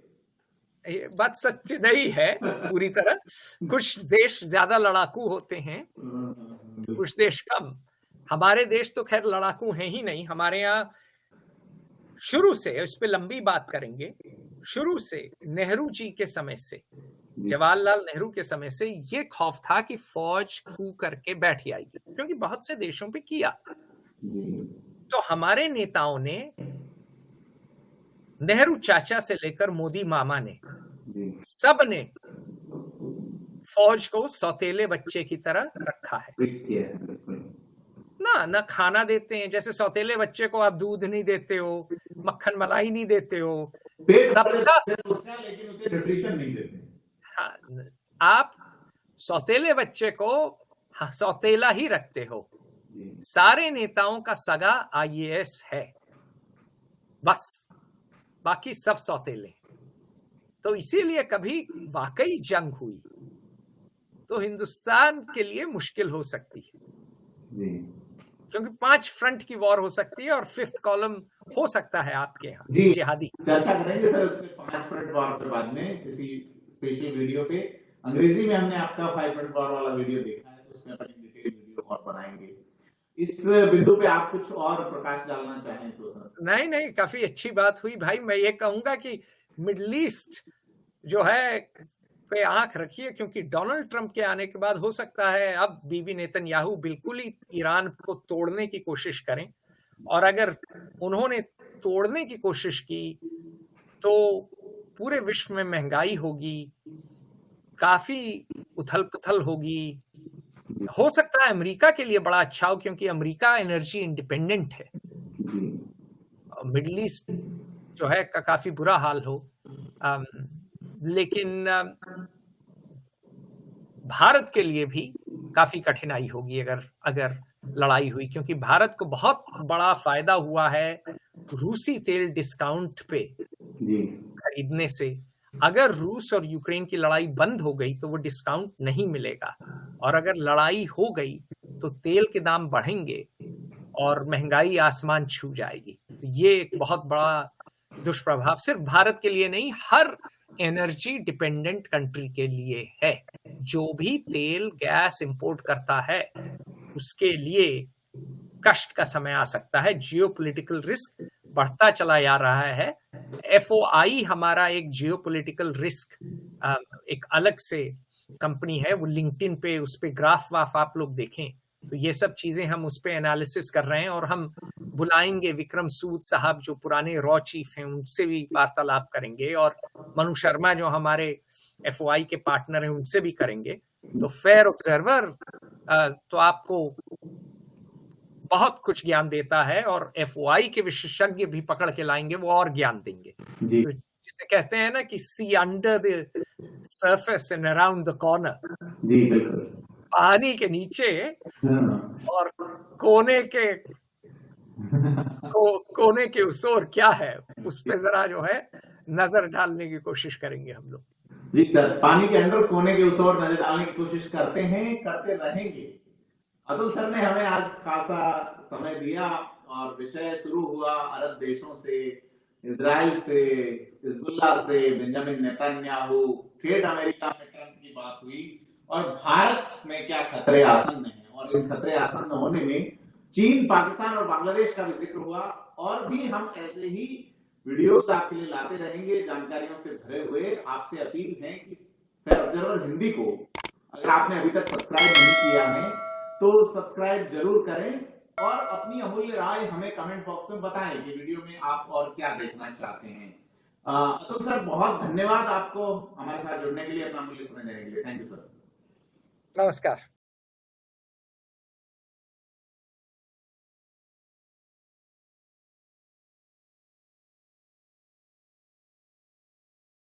ये बात सच नहीं है पूरी तरह। कुछ देश ज्यादा लड़ाकू होते हैं, कुछ देश कम। हमारे देश तो खैर लड़ाकू हैं ही नहीं। हमारे यहाँ शुरू से, इस पे लंबी बात करेंगे, शुरू से नेहरू जी के समय से, जवाहरलाल नेहरू के समय से ये खौफ था कि फौज कू करके बैठ जाएगी, क्योंकि बहुत से देशों पे किया। तो हमारे नेताओं ने, नेहरू चाचा से लेकर मोदी मामा ने, सब ने फौज को सौतेले बच्चे की तरह रखा है ना खाना देते हैं, जैसे सौतेले बच्चे को आप दूध नहीं देते हो, मक्खन मलाई नहीं देते हो, सबका, लेकिन उसे न्यूट्रिशन नहीं देते। हाँ, आप सौतेले बच्चे को सौतेला ही रखते हो। सारे नेताओं का सगा IAS है, बस बाकी सब सौतेले। तो इसीलिए कभी वाकई जंग हुई तो हिंदुस्तान के लिए मुश्किल हो सकती है, क्योंकि 5 फ्रंट की वॉर हो सकती है और 5th कॉलम हो सकता है आपके यहाँ जिहादी। चर्चा करेंगे सर उसके 5 फ्रंट वॉर के बाद में किसी स्पेशल वीडियो पे। अंग्रेजी में हमने आपका 5 फ्रंट वॉर वाला वीडियो देखा है, तो उसमें अपनी डिटेल वीडियो और बनाएंगे। इस बिंदु पे आप कुछ और प्रकाश डालना चाहें तो सर? नहीं, काफी अच्छी बात हुई भाई। मैं ये कहूंगा कि मिडिल ईस्ट जो है पे आंख रखिए, क्योंकि डोनाल्ड ट्रंप के आने के बाद हो सकता है अब बीबी नेतन्याहू बिल्कुल ही ईरान को तोड़ने की कोशिश करें, और अगर उन्होंने तोड़ने की कोशिश की तो पूरे विश्व में महंगाई होगी, काफी उथल पुथल होगी। हो सकता है अमेरिका के लिए बड़ा अच्छा हो, क्योंकि अमेरिका एनर्जी इंडिपेंडेंट है। मिडिल ईस्ट जो है का काफी बुरा हाल हो, लेकिन भारत के लिए भी काफी कठिनाई होगी अगर लड़ाई हुई, क्योंकि भारत को बहुत बड़ा फायदा हुआ है रूसी तेल डिस्काउंट पे खरीदने से। अगर रूस और यूक्रेन की लड़ाई बंद हो गई तो वो डिस्काउंट नहीं मिलेगा, और अगर लड़ाई हो गई तो तेल के दाम बढ़ेंगे और महंगाई आसमान छू जाएगी। तो ये एक बहुत बड़ा दुष्प्रभाव सिर्फ भारत के लिए नहीं, हर एनर्जी डिपेंडेंट कंट्री के लिए है। जो भी तेल गैस इंपोर्ट करता है उसके लिए कष्ट का समय आ सकता है। जियोपॉलिटिकल रिस्क बढ़ता चला जा रहा है। FOI हमारा एक जियोपॉलिटिकल रिस्क एक अलग से कंपनी है, वो लिंक्डइन पे उस पे ग्राफ वाफ आप लोग देखें तो ये सब चीजें हम उस पे एनालिसिस कर रहे हैं, और हम बुलाएंगे विक्रम सूद साहब जो पुराने रॉ चीफ हैं, उनसे भी वार्तालाप करेंगे, और मनु शर्मा जो हमारे FOI के पार्टनर हैं उनसे भी करेंगे। तो फेयर ऑब्जर्वर तो आपको बहुत कुछ ज्ञान देता है, और FOI के विशेषज्ञ भी पकड़ के लाएंगे, वो और ज्ञान देंगे। तो जिसे कहते हैं ना कि see under the surface and around the corner, जी बिल्कुल, पानी के नीचे और कोने के उस ओर क्या है, उस पे जरा जो है नजर डालने की कोशिश करेंगे हम लोग। जी सर, पानी के अंदर कोने के उस ओर नजर डालने की कोशिश करते हैं, करते रहेंगे। अतुल सर ने हमें आज खासा समय दिया, और विषय शुरू हुआ अरब देशों से, इजराइल से, हिजबुल्लाह से, बेंजामिन नेतन्याहू, ठेठ अमेरिका में ट्रंप की बात हुई, और भारत में क्या खतरे आसन्न हैं, और इन खतरे आसन्न होने में चीन, पाकिस्तान और बांग्लादेश का भी जिक्र हुआ। और भी हम ऐसे ही वीडियोस आपके लिए लाते रहेंगे, जानकारियों से भरे हुए। आपसे अपील है कि फेयर ऑब्जर्वर हिंदी को अगर आपने अभी तक सब्सक्राइब नहीं किया है तो सब्सक्राइब जरूर करें, और अपनी अमूल्य राय हमें कमेंट बॉक्स में बताएं कि वीडियो में आप और क्या देखना चाहते हैं। अतुल सर, बहुत धन्यवाद आपको हमारे साथ जुड़ने के लिए, अपना अमूल्य समय देने के लिए। Thank you sir. नमस्कार।